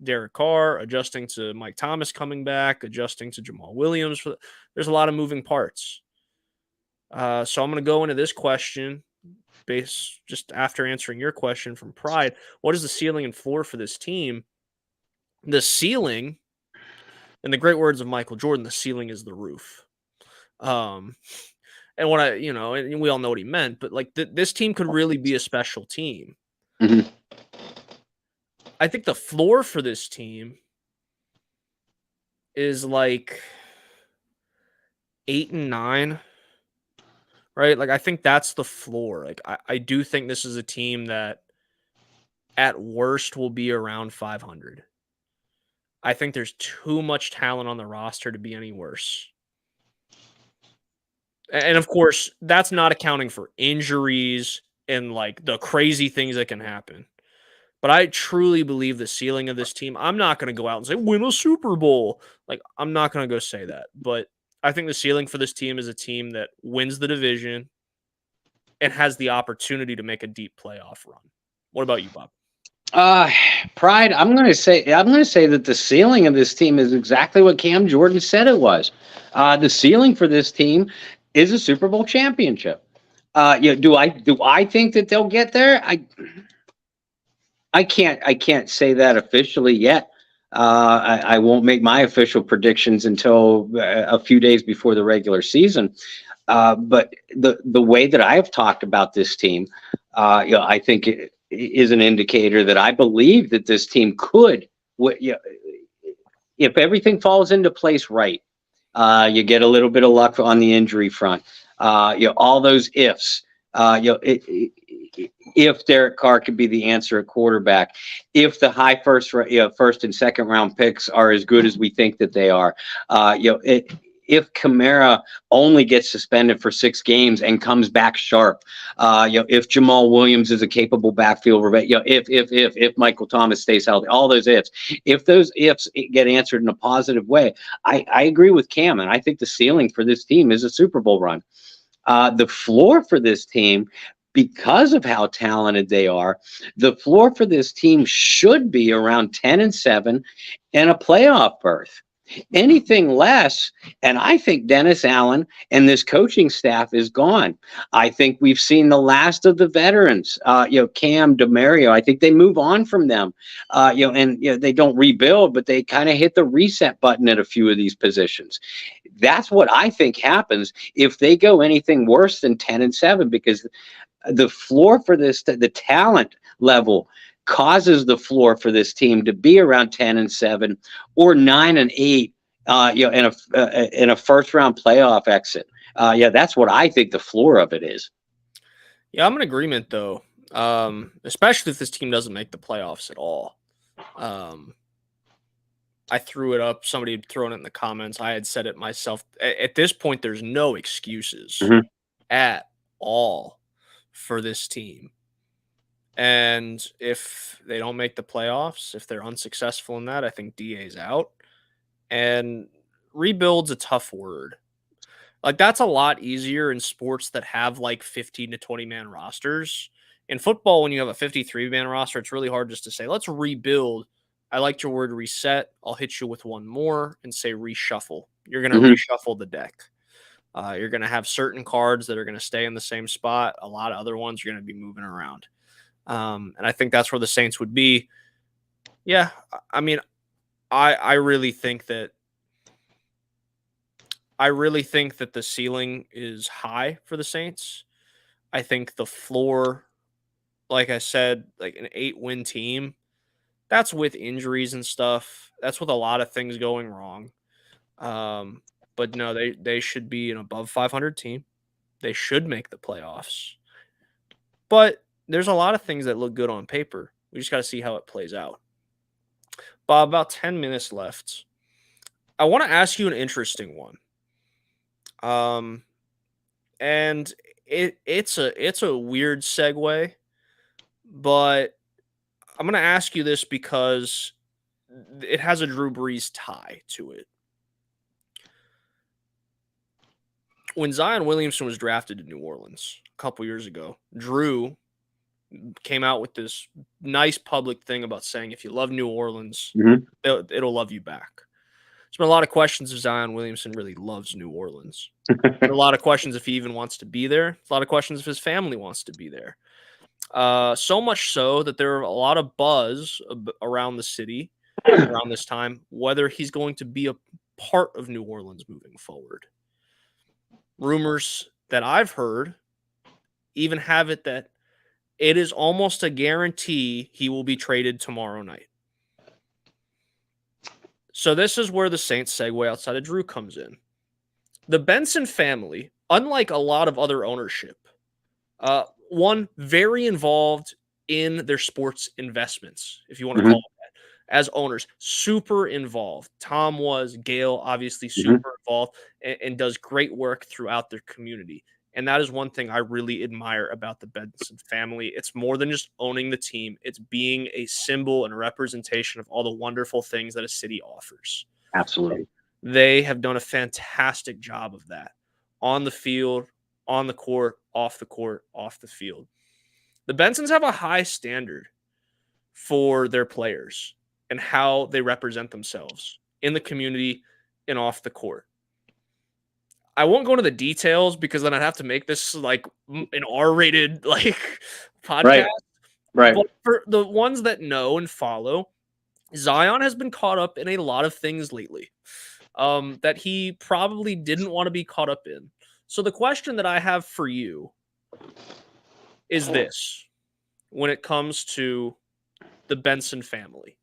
Derek Carr, adjusting to Mike Thomas coming back, adjusting to Jamal Williams. There's a lot of moving parts. So I'm going to go into this question just after answering your question from Pride. What is the ceiling and floor for this team? The ceiling, in the great words of Michael Jordan, the ceiling is the roof. And and we all know what he meant, but like this team could really be a special team. Mm-hmm. I think the floor for this team is like 8 and 9, right? Like I think that's the floor. Like I do think this is a team that at worst will be around 500. I think there's too much talent on the roster to be any worse. And of course, that's not accounting for injuries and like the crazy things that can happen. But I truly believe the ceiling of this team, I'm not going to go out and say, win a Super Bowl. Like, I'm not going to go say that. But I think the ceiling for this team is a team that wins the division and has the opportunity to make a deep playoff run. What about you, Bob? Pride, I'm going to say that the ceiling of this team is exactly what Cam Jordan said it was. The ceiling for this team is a Super Bowl championship. Do I think that they'll get there? I can't say that officially yet. I won't make my official predictions until a few days before the regular season. But the way that I have talked about this team, I think it is an indicator that I believe that this team could, if everything falls into place right, you get a little bit of luck on the injury front. All those ifs. If Derek Carr could be the answer at quarterback, if the high first and second round picks are as good as we think that they are, if Kamara only gets suspended for 6 games and comes back sharp, if Jamal Williams is a capable backfield, if Michael Thomas stays healthy, all those ifs, if those ifs get answered in a positive way, I agree with Cam, and I think the ceiling for this team is a Super Bowl run. The floor for this team, because of how talented they are, the floor for this team should be around 10-7 and a playoff berth. Anything less, and I think Dennis Allen and this coaching staff is gone. I think we've seen the last of the veterans. Cam, DeMario. I think they move on from them. They don't rebuild, but they kind of hit the reset button at a few of these positions. That's what I think happens if they go anything worse than 10-7, because the floor for this, the talent level, causes the floor for this team to be around 10-7 or 9-8, in a first round playoff exit. That's what I think the floor of it is. Yeah, I'm in agreement though. Especially if this team doesn't make the playoffs at all. I threw it up. Somebody had thrown it in the comments. I had said it myself. At this point, there's no excuses at all for this team. And if they don't make the playoffs, if they're unsuccessful in that, I think DA's out. And rebuild's a tough word. Like, that's a lot easier in sports that have like 15 to 20 man rosters. In football, when you have a 53-man roster, it's really hard just to say, let's rebuild. I liked your word reset. I'll hit you with one more and say reshuffle. You're going to reshuffle the deck. You're going to have certain cards that are going to stay in the same spot. A lot of other ones you're going to be moving around. And I think that's where the Saints would be. Yeah, I mean, I really think that the ceiling is high for the Saints. I think the floor, like I said, like an 8-win team, that's with injuries and stuff. That's with a lot of things going wrong. But no, they should be an above 500 team. They should make the playoffs. But there's a lot of things that look good on paper. We just got to see how it plays out. Bob, about 10 minutes left. I want to ask you an interesting one. And it's a weird segue, but I'm going to ask you this because it has a Drew Brees tie to it. When Zion Williamson was drafted to New Orleans a couple years ago, Drew came out with this nice public thing about saying, if you love New Orleans, it'll love you back. There's been a lot of questions if Zion Williamson really loves New Orleans. A lot of questions if he even wants to be there. A lot of questions if his family wants to be there. So much so that there are a lot of buzz around the city around this time, whether he's going to be a part of New Orleans moving forward. Rumors that I've heard even have it that it is almost a guarantee he will be traded tomorrow night. So this is where the Saints segue outside of Drew comes in. The Benson family, unlike a lot of other ownership, one, very involved in their sports investments, if you want to call it that, as owners, super involved. Tom was, Gail, obviously super involved and does great work throughout their community. And that is one thing I really admire about the Benson family. It's more than just owning the team. It's being a symbol and a representation of all the wonderful things that a city offers. Absolutely. They have done a fantastic job of that on the field, on the court, off the field. The Bensons have a high standard for their players and how they represent themselves in the community and off the court. I won't go into the details because then I'd have to make this like an R-rated like podcast. Right. But for the ones that know and follow, Zion has been caught up in a lot of things lately that he probably didn't want to be caught up in. So the question that I have for you is this: when it comes to the Benson family,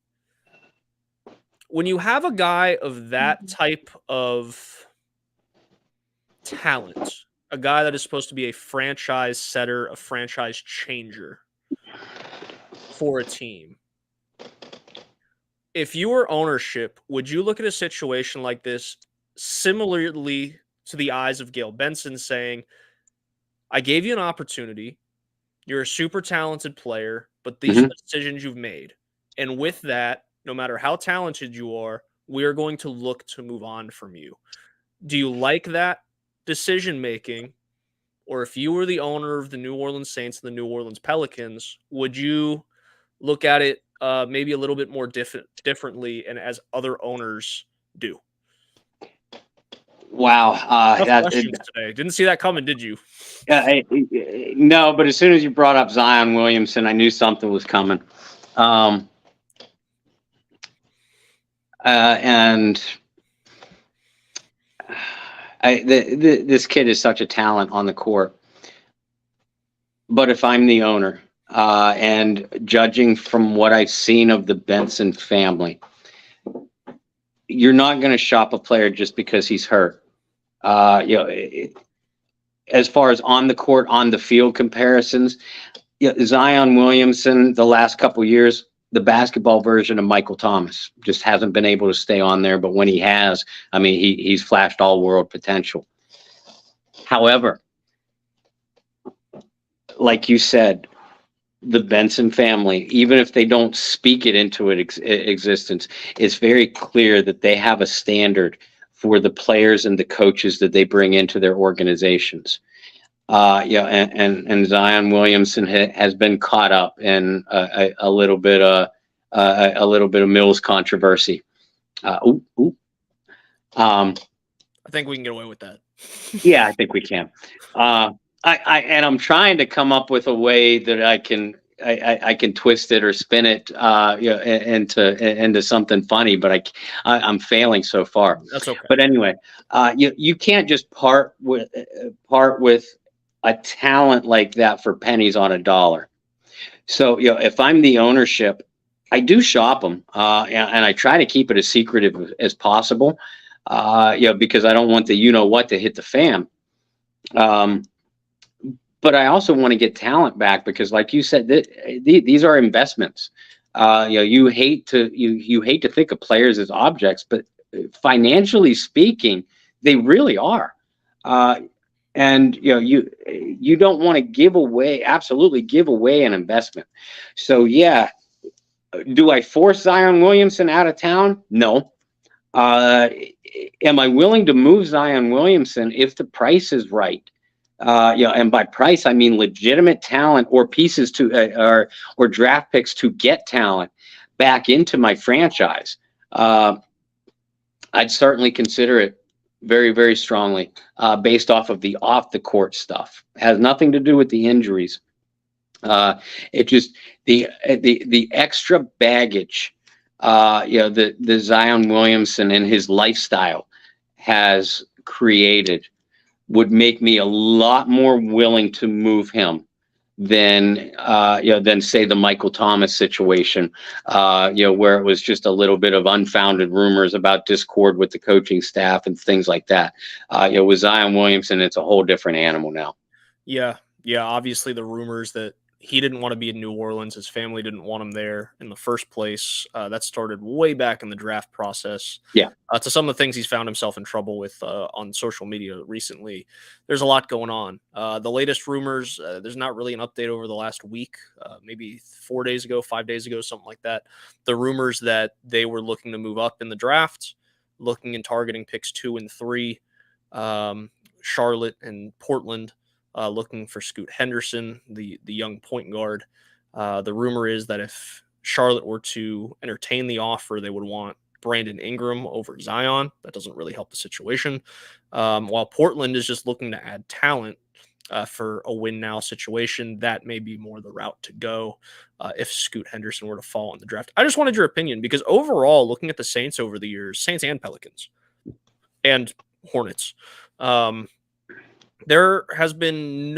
when you have a guy of that type of talent, a guy that is supposed to be a franchise setter, a franchise changer for a team, if you were ownership, would you look at a situation like this similarly to the eyes of Gail Benson saying, I gave you an opportunity, you're a super talented player, but these are the decisions you've made. And with that, no matter how talented you are, we are going to look to move on from you. Do you like that decision making? Or if you were the owner of the New Orleans Saints and the New Orleans Pelicans, would you look at it maybe a little bit more differently and as other owners do? Wow. Questions today. Didn't see that coming, did you? No, but as soon as you brought up Zion Williamson, I knew something was coming. And this kid is such a talent on the court. But if I'm the owner, and judging from what I've seen of the Benson family, you're not going to shop a player just because he's hurt. As far as on the court, on the field comparisons, Zion Williamson, the last couple of years, the basketball version of Michael Thomas, just hasn't been able to stay on there. But when he has, I mean, he's flashed all world potential. However, like you said, the Benson family, even if they don't speak it into existence, it's very clear that they have a standard for the players and the coaches that they bring into their organizations. And Zion Williamson has been caught up in a little bit of Mills controversy. I think we can get away with that. Yeah, I think we can. I'm trying to come up with a way that I can twist it or spin it, into something funny, but I'm failing so far. That's okay. But anyway, you can't just part with a talent like that for pennies on a dollar. So if I'm the ownership, I do shop them, and I try to keep it as secretive as possible, because I don't want the what to hit the fan. But I also want to get talent back because, like you said, these are investments. You hate to think of players as objects, but financially speaking, they really are. And you don't want to absolutely give away an investment. So yeah, do I force Zion Williamson out of town? No. Am I willing to move Zion Williamson if the price is right? And by price, I mean legitimate talent or pieces or draft picks to get talent back into my franchise. I'd certainly consider it very, very strongly, based off of the court stuff. It has nothing to do with the injuries. It just the extra baggage, the Zion Williamson and his lifestyle has created would make me a lot more willing to move him than say the Michael Thomas situation, where it was just a little bit of unfounded rumors about discord with the coaching staff and things like that. With Zion Williamson, it's a whole different animal now. Yeah. Obviously, the rumors that he didn't want to be in New Orleans, his family didn't want him there in the first place. That started way back in the draft process. Yeah. To some of the things he's found himself in trouble with on social media recently. There's a lot going on. The latest rumors, there's not really an update over the last week, maybe 5 days ago, something like that. The rumors that they were looking to move up in the draft, looking and targeting picks 2 and 3, Charlotte and Portland. Looking for Scoot Henderson, the young point guard. The rumor is that if Charlotte were to entertain the offer, they would want Brandon Ingram over Zion. That doesn't really help the situation. While Portland is just looking to add talent for a win-now situation, that may be more the route to go if Scoot Henderson were to fall in the draft. I just wanted your opinion because overall, looking at the Saints over the years, Saints and Pelicans and Hornets, there has been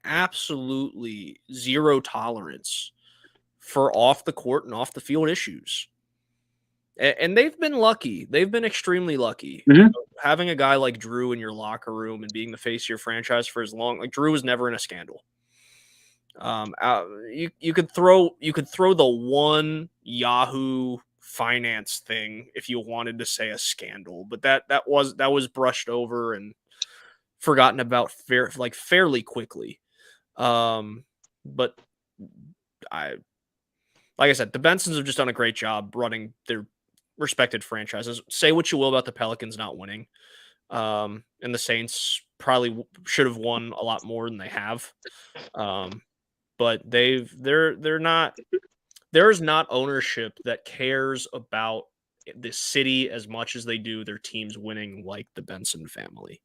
absolutely zero tolerance for off the court and off the field issues. And they've been lucky. They've been extremely lucky. Mm-hmm. Having a guy like Drew in your locker room and being the face of your franchise for as long, Drew was never in a scandal. You could throw the one Yahoo finance thing if you wanted to say a scandal, but that was brushed over and forgotten about fairly quickly. But like I said, the Bensons have just done a great job running their respected franchises. Say what you will about the Pelicans not winning. And the Saints probably should have won a lot more than they have. But they're not, there is not ownership that cares about the city as much as they do their teams winning, like the Benson family.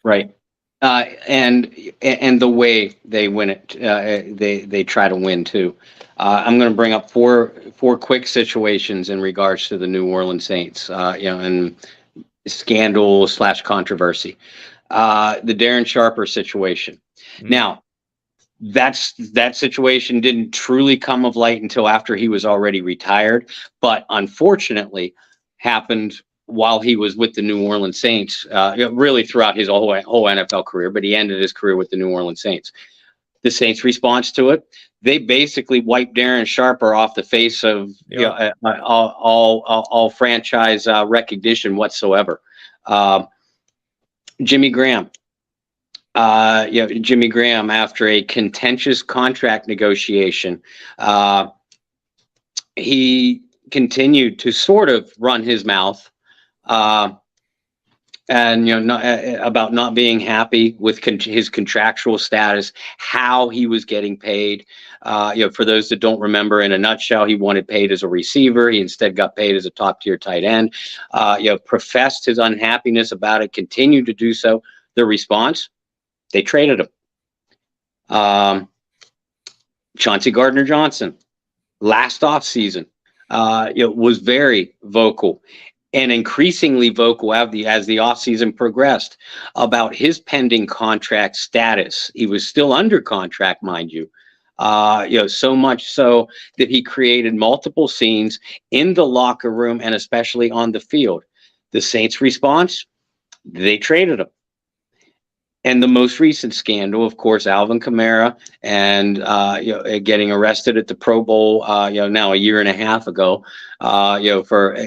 Right. And the way they win it, they try to win too. I'm going to bring up four quick situations in regards to the New Orleans Saints, and scandal / controversy. The Darren Sharper situation. Mm-hmm. Now, that situation didn't truly come of light until after he was already retired, but unfortunately happened while he was with the New Orleans Saints, really throughout his whole NFL career, but he ended his career with the New Orleans Saints. The Saints' response to it, they basically wiped Darren Sharper off the face of all franchise recognition whatsoever. Jimmy Graham, Jimmy Graham, after a contentious contract negotiation, he continued to sort of run his mouth, and about not being happy with his contractual status, how he was getting paid. For those that don't remember, in a nutshell, he wanted paid as a receiver. He instead got paid as a top-tier tight end. Professed his unhappiness about it, continued to do so. The response: they traded him. Chauncey Gardner-Johnson, last offseason, was very vocal and increasingly vocal as the offseason progressed about his pending contract status. He was still under contract, mind you. So much so that he created multiple scenes in the locker room and especially on the field. The Saints' response: they traded him. And the most recent scandal, of course, Alvin Kamara and getting arrested at the Pro Bowl, now a year and a half ago, for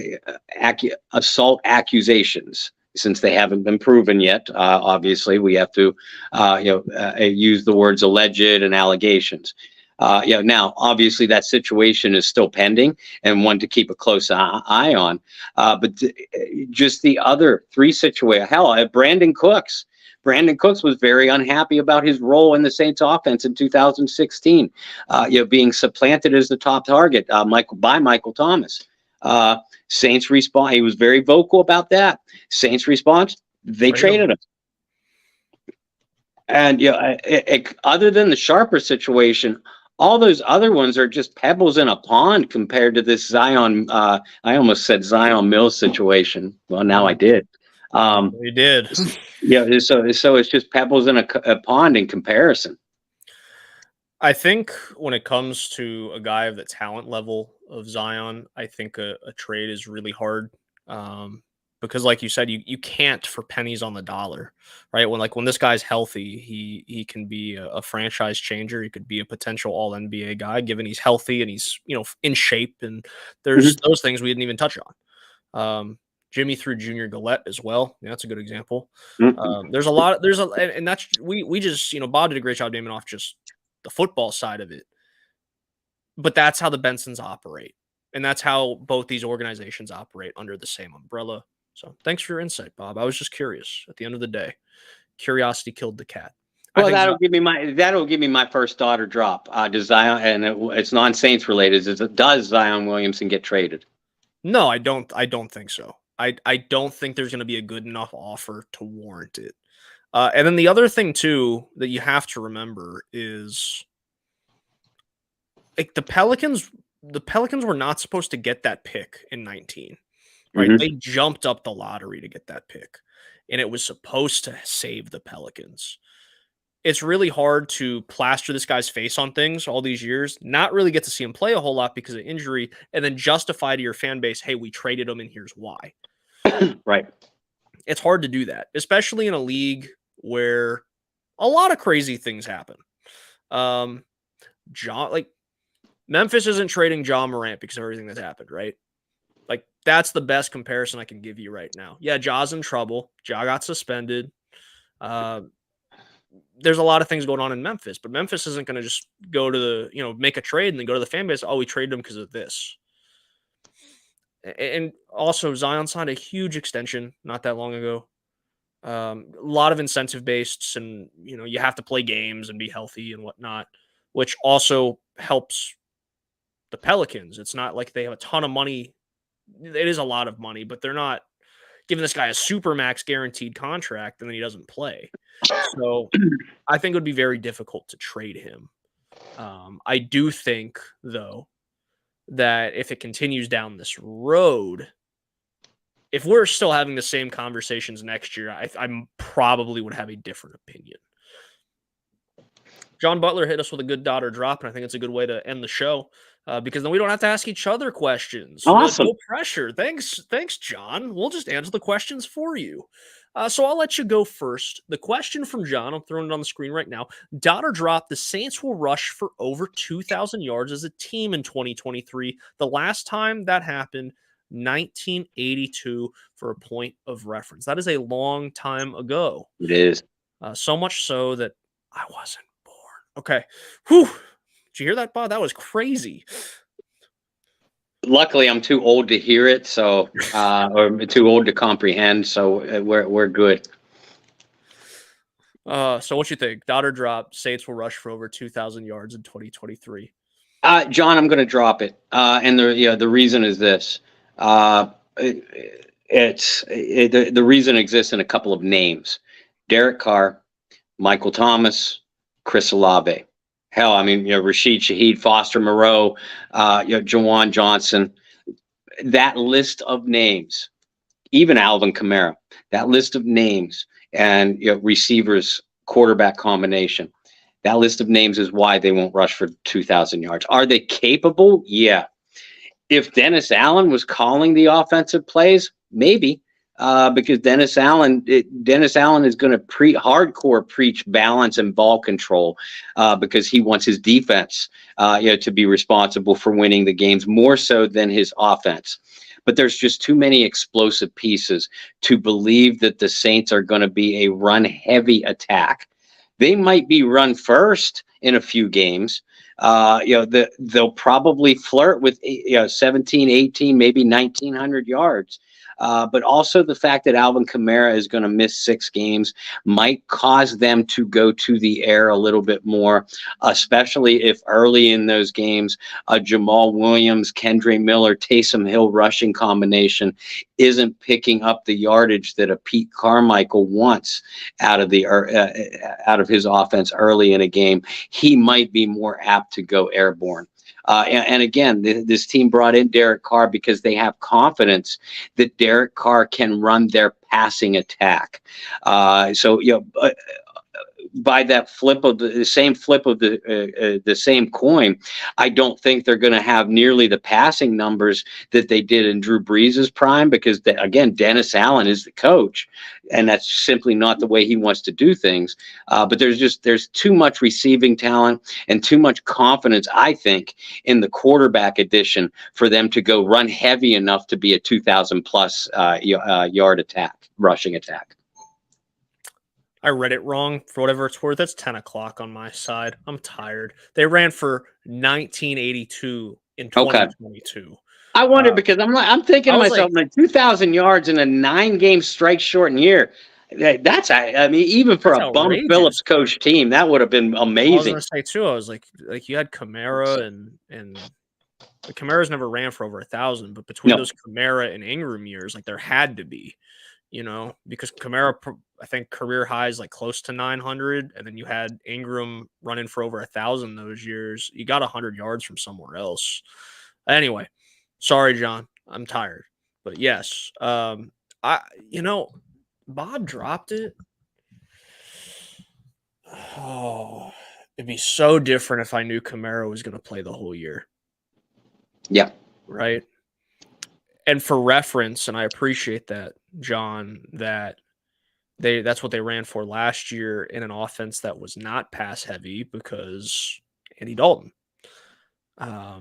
assault accusations. Since they haven't been proven yet, obviously we have to use the words alleged and allegations. Now, obviously, that situation is still pending and one to keep a close eye on. But just the other three situations, hell, Brandon Cooks. Brandon Cooks was very unhappy about his role in the Saints offense in 2016, being supplanted as the top target by Michael Thomas. Saints response, he was very vocal about that. Saints response: they traded him. And other than the Sharper situation, all those other ones are just pebbles in a pond compared to this Zion. I almost said Zion Mills situation. Well, now I did. You did. So it's just pebbles in a pond in comparison. I think when it comes to a guy of the talent level of Zion, I think a trade is really hard, because, like you said, you can't for pennies on the dollar, right? When this guy's healthy, he can be a franchise changer. He could be a potential All NBA guy, given he's healthy and he's in shape. And there's those things we didn't even touch on. Jimmy threw Junior Galette as well. Yeah, that's a good example. There's a lot. And that's we just Bob did a great job naming off just the football side of it. But that's how the Bensons operate, and that's how both these organizations operate under the same umbrella. So thanks for your insight, Bob. I was just curious. At the end of the day, curiosity killed the cat. Well, that'll give me my first daughter drop. Does Zion, and it's non-Saints related, does Zion Williamson get traded? No, I don't think so. I don't think there's going to be a good enough offer to warrant it. And then the other thing, too, that you have to remember is, like, the Pelicans were not supposed to get that pick in 19, right? They jumped up the lottery to get that pick, and it was supposed to save the Pelicans. It's really hard to plaster this guy's face on things all these years, not really get to see him play a whole lot because of injury, and then justify to your fan base, hey, we traded him and here's why. Right. It's hard to do that, especially in a league where a lot of crazy things happen. Memphis isn't trading John Morant because of everything that's happened, right? Like, that's the best comparison I can give you right now. Yeah, Ja's in trouble. Ja got suspended. There's a lot of things going on in Memphis, but Memphis isn't going to just go to make a trade and then go to the fan base. Oh, we traded him because of this. And also, Zion signed a huge extension not that long ago. A lot of incentive based, and you have to play games and be healthy and whatnot, which also helps the Pelicans. It's not like they have a ton of money. It is a lot of money, but they're not giving this guy a super max guaranteed contract and then he doesn't play. So I think it would be very difficult to trade him. I do think, though, that if it continues down this road, if we're still having the same conversations next year, I probably would have a different opinion. John Butler hit us with a good daughter drop, and I think it's a good way to end the show, because then we don't have to ask each other questions. Awesome. No pressure. Thanks, John. We'll just answer the questions for you. So I'll let you go first. The question from John, I'm throwing it on the screen right now. Daughter drop: the Saints will rush for over 2,000 yards as a team in 2023. The last time that happened, 1982, for a point of reference. That is a long time ago. It is. So much so that I wasn't born. Okay. Whew. Did you hear that, Bob? That was crazy. Luckily, I'm too old to hear it, so or too old to comprehend. So we're good. So what you think? Dot or drop? Saints will rush for over 2,000 yards in 2023. John, I'm going to drop it, and the reason is this. The reason exists in a couple of names: Derek Carr, Michael Thomas, Chris Olave. Hell, I mean, Rashid Shaheed, Foster Moreau, Jawan Johnson. That list of names, even Alvin Kamara. That list of names and receivers, quarterback combination. That list of names is why they won't rush for 2,000 yards. Are they capable? Yeah. If Dennis Allen was calling the offensive plays, maybe, because Dennis Allen is going to hardcore preach balance and ball control, because he wants his defense, to be responsible for winning the games more so than his offense. But there's just too many explosive pieces to believe that the Saints are going to be a run-heavy attack. They might be run first in a few games. They'll probably flirt with 17, 18, maybe 1,900 yards. But also the fact that Alvin Kamara is going to miss 6 games might cause them to go to the air a little bit more, especially if early in those games, Jamal Williams, Kendre Miller, Taysom Hill rushing combination isn't picking up the yardage that a Pete Carmichael wants out of his offense early in a game. He might be more apt to go airborne. And again, this team brought in Derek Carr because they have confidence that Derek Carr can run their passing attack. By that flip of the same coin, I don't think they're going to have nearly the passing numbers that they did in Drew Brees' prime, because again, Dennis Allen is the coach, and that's simply not the way he wants to do things. But there's too much receiving talent and too much confidence, I think, in the quarterback addition for them to go run heavy enough to be a 2,000 plus yard rushing attack. I read it wrong. For whatever it's worth, that's 10 o'clock on my side. I'm tired. They ran for 1982 in 2022. Okay. I wonder, because I'm thinking to myself, like 2,000 yards in a 9-game strike shortened year. That's, I mean, even for a Bum Phillips coach team, that would have been amazing. I was going to say too. I was like you had Kamara and Kamara's never ran for over 1,000, but between those Kamara and Ingram years, like there had to be. Because Kamara, I think career highs like close to 900, and then you had Ingram running for over 1,000 those years. You got 100 yards from somewhere else. Anyway, sorry, John, I'm tired, but yes, Bob dropped it. Oh, it'd be so different if I knew Kamara was going to play the whole year. Yeah. Right. And for reference, and I appreciate that, John, that's what they ran for last year in an offense that was not pass heavy because Andy Dalton.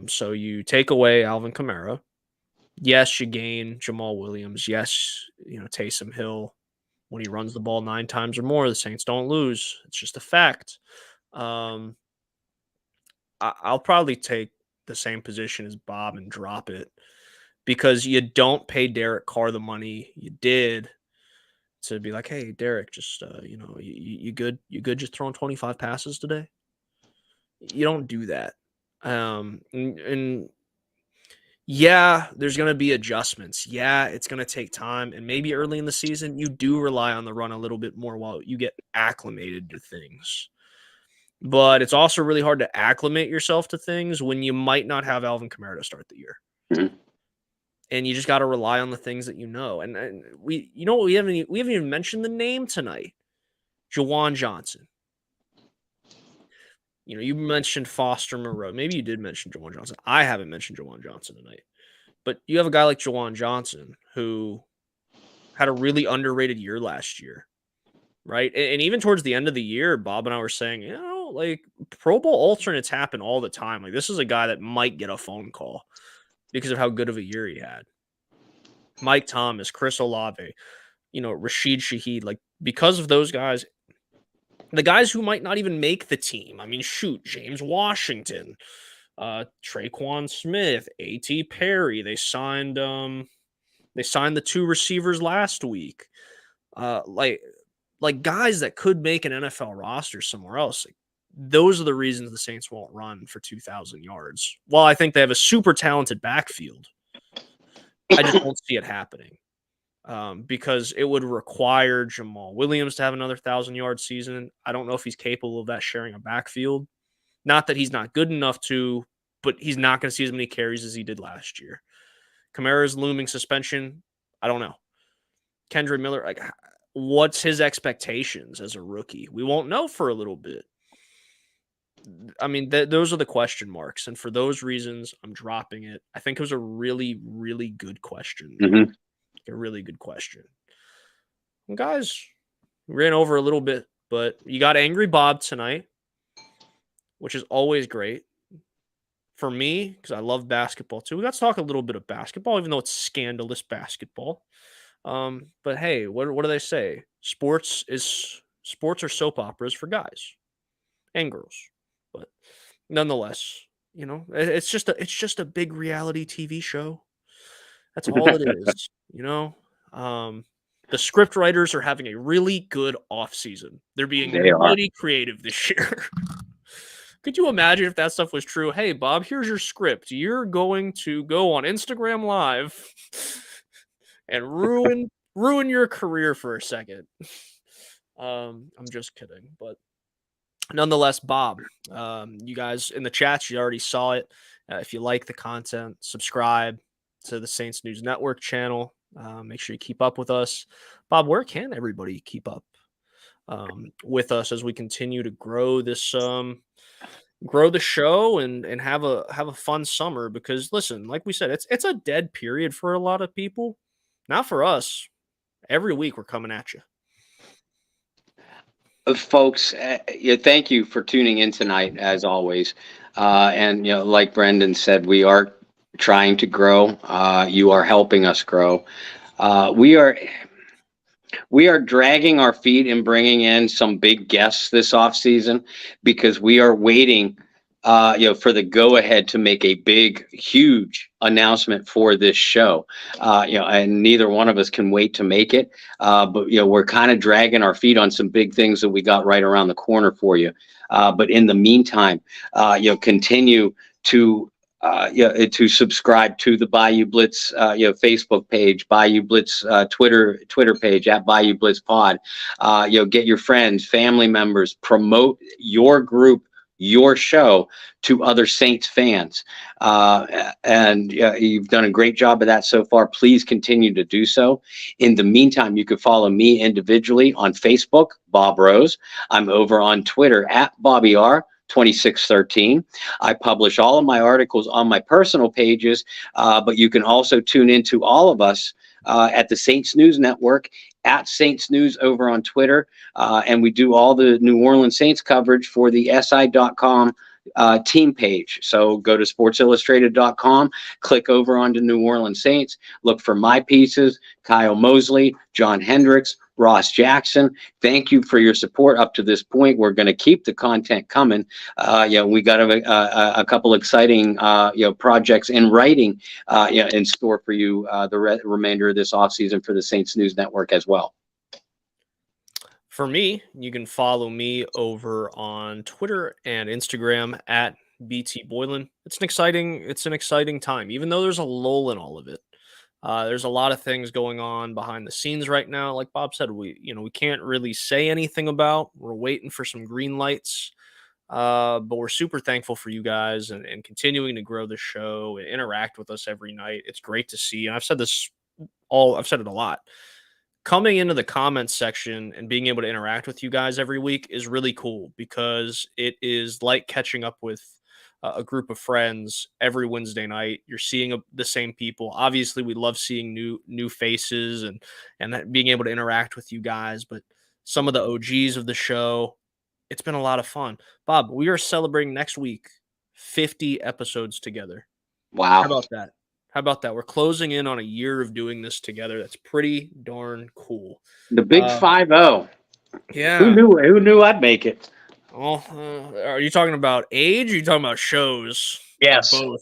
So you take away Alvin Kamara. Yes, you gain Jamal Williams. Yes, Taysom Hill. When he runs the ball 9 times or more, the Saints don't lose. It's just a fact. I'll probably take the same position as Bob and drop it, because you don't pay Derek Carr the money you did to be like, hey, Derek, just, you good? You good just throwing 25 passes today? You don't do that. And yeah, there's going to be adjustments. Yeah, it's going to take time. And maybe early in the season, you do rely on the run a little bit more while you get acclimated to things. But it's also really hard to acclimate yourself to things when you might not have Alvin Kamara to start the year. Mm-hmm. And you just got to rely on the things that you know. And we haven't even mentioned the name tonight. Jawan Johnson. You mentioned Foster Moreau. Maybe you did mention Jawan Johnson. I haven't mentioned Jawan Johnson tonight. But you have a guy like Jawan Johnson who had a really underrated year last year, right? And even towards the end of the year, Bob and I were saying, like Pro Bowl alternates happen all the time. Like this is a guy that might get a phone call because of how good of a year he had. Mike Thomas, Chris Olave, Rashid Shaheed, like because of those guys, The guys who might not even make the team. I mean, shoot, James Washington, Traquan Smith, A.T. Perry. They signed the 2 receivers last week. Like guys that could make an NFL roster somewhere else. Like, those are the reasons the Saints won't run for 2,000 yards. While I think they have a super talented backfield, I just don't see it happening. Because it would require Jamal Williams to have another 1,000-yard season. I don't know if he's capable of that sharing a backfield. Not that he's not good enough to, but he's not going to see as many carries as he did last year. Kamara's looming suspension, I don't know. Kendra Miller, like, what's his expectations as a rookie? We won't know for a little bit. I mean, those are the question marks. And for those reasons, I'm dropping it. I think it was a really, really good question. Mm-hmm. A really good question. And guys, we ran over a little bit, but you got Angry Bob tonight, which is always great. For me, because I love basketball too. We got to talk a little bit of basketball, even though it's scandalous basketball. But hey, what do they say? Sports are soap operas for guys and girls. But nonetheless, it's just a big reality TV show. That's all it is. The script writers are having a really good off season. They're being really creative this year. Could you imagine if that stuff was true? Hey, Bob, here's your script. You're going to go on Instagram Live and ruin your career for a second. I'm just kidding, but nonetheless, Bob, you guys in the chats, you already saw it. If you like the content, subscribe to the Saints News Network channel. Make sure you keep up with us. Bob, where can everybody keep up with us as we continue to grow this, grow the show and have a fun summer? Because listen, like we said, it's a dead period for a lot of people. Not for us. Every week we're coming at you. Folks, thank you for tuning in tonight, as always. And like Brendan said, we are trying to grow. You are helping us grow. We are dragging our feet and bringing in some big guests this off season because we are waiting, for the go ahead to make a big, huge announcement for this show. And neither one of us can wait to make it. But we're kind of dragging our feet on some big things that we got right around the corner for you. But in the meantime, continue to subscribe to the Bayou Blitz, Facebook page, Bayou Blitz, Twitter page at Bayou Blitz Pod. Get your friends, family members, promote your group, your show to other Saints fans. And you've done a great job of that so far. Please continue to do so. In the meantime, you can follow me individually on Facebook, Bob Rose. I'm over on Twitter at Bobby R. 2613. I publish all of my articles on my personal pages, but you can also tune into all of us at the Saints News Network, at Saints News over on Twitter, and we do all the New Orleans Saints coverage for the SI.com team page. So go to sportsillustrated.com, click over onto New Orleans Saints, look for my pieces, Kyle Mosley, John Hendricks, Ross Jackson. Thank you for your support up to this point. We're going to keep the content coming. We got a couple exciting projects in writing in store for you the remainder of this offseason for the Saints News Network as well. For me, you can follow me over on Twitter and Instagram at BT Boylan. It's an exciting time, even though there's a lull in all of it. There's a lot of things going on behind the scenes right now. Like Bob said, we can't really say anything about. We're waiting for some green lights, but we're super thankful for you guys and continuing to grow the show and interact with us every night. It's great to see. And I've said it a lot. Coming into the comments section and being able to interact with you guys every week is really cool because it is like catching up with a group of friends every Wednesday night. You're seeing the same people. Obviously, we love seeing new faces and being able to interact with you guys. But some of the OGs of the show, it's been a lot of fun. Bob, we are celebrating next week 50 episodes together. Wow! How about that? We're closing in on a year of doing this together. That's pretty darn cool. The big 5-0. Yeah. Who knew I'd make it? Well, are you talking about age? Or are you talking about shows? Yes. Both.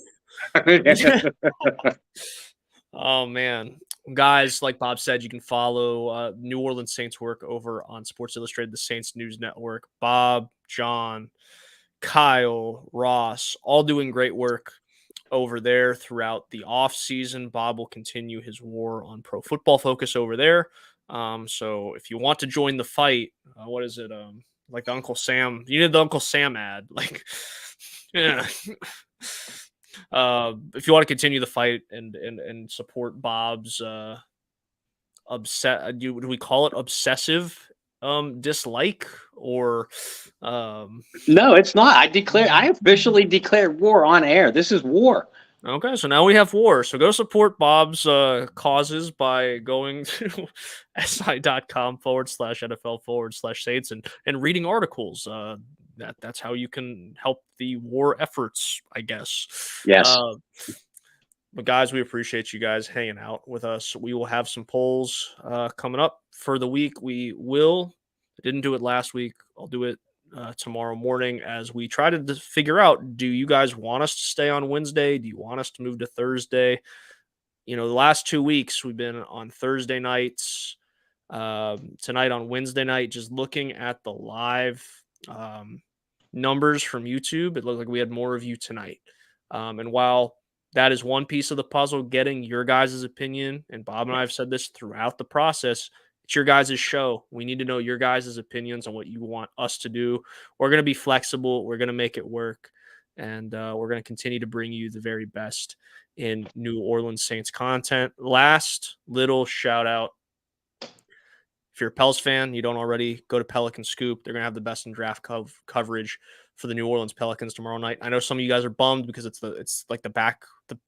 Oh man, guys! Like Bob said, you can follow New Orleans Saints work over on Sports Illustrated, the Saints News Network. Bob, John, Kyle, Ross, all doing great work over there throughout the off season. Bob will continue his war on Pro Football Focus over there. So if you want to join the fight, what is it? Like the Uncle Sam, you need the Uncle Sam ad, like, yeah. If you want to continue the fight and support Bob's do we call it obsessive dislike or No, it's not. I officially declared war on air. This is war. Okay, so now we have war. So go support Bob's causes by going to si.com/NFL/Saints and reading articles. That's how you can help the war efforts, I guess. Yes. But guys, we appreciate you guys hanging out with us. We will have some polls coming up for the week. I didn't do it last week. I'll do it tomorrow morning as we try to figure out, do you guys want us to stay on Wednesday? Do you want us to move to Thursday? The last 2 weeks we've been on Thursday nights, tonight on Wednesday night. Just looking at the live numbers from YouTube, it looked like we had more of you tonight. And while that is one piece of the puzzle, getting your guys' opinion, and Bob and I have said this throughout the process, it's your guys' show. We need to know your guys' opinions on what you want us to do. We're going to be flexible. We're going to make it work. And we're going to continue to bring you the very best in New Orleans Saints content. Last little shout out. If you're a Pels fan, you don't already, go to Pelican Scoop. They're going to have the best in draft coverage for the New Orleans Pelicans tomorrow night. I know some of you guys are bummed because it's like the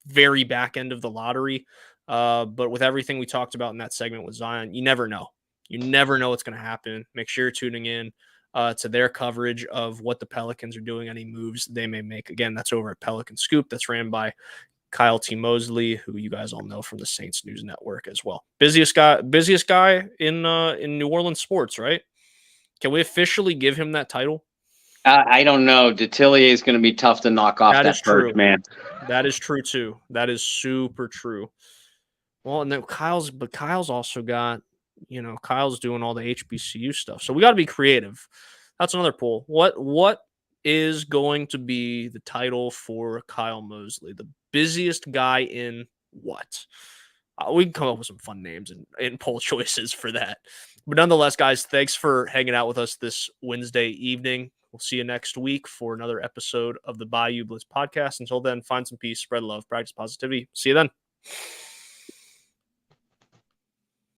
very back end of the lottery. But with everything we talked about in that segment with Zion, you never know. You never know what's going to happen. Make sure you're tuning in to their coverage of what the Pelicans are doing, any moves they may make. Again, that's over at Pelican Scoop. That's ran by Kyle T. Mosley, who you guys all know from the Saints News Network as well. Busiest guy in New Orleans sports, right? Can we officially give him that title? I don't know. Detillier is going to be tough to knock off. That is true, man. That is true too. That is super true. Well, and then Kyle's also got, Kyle's doing all the HBCU stuff. So we got to be creative. That's another poll. What is going to be the title for Kyle Mosley? The busiest guy in what? We can come up with some fun names and poll choices for that. But nonetheless, guys, thanks for hanging out with us this Wednesday evening. We'll see you next week for another episode of the Bayou Blitz Podcast. Until then, find some peace, spread love, practice positivity. See you then.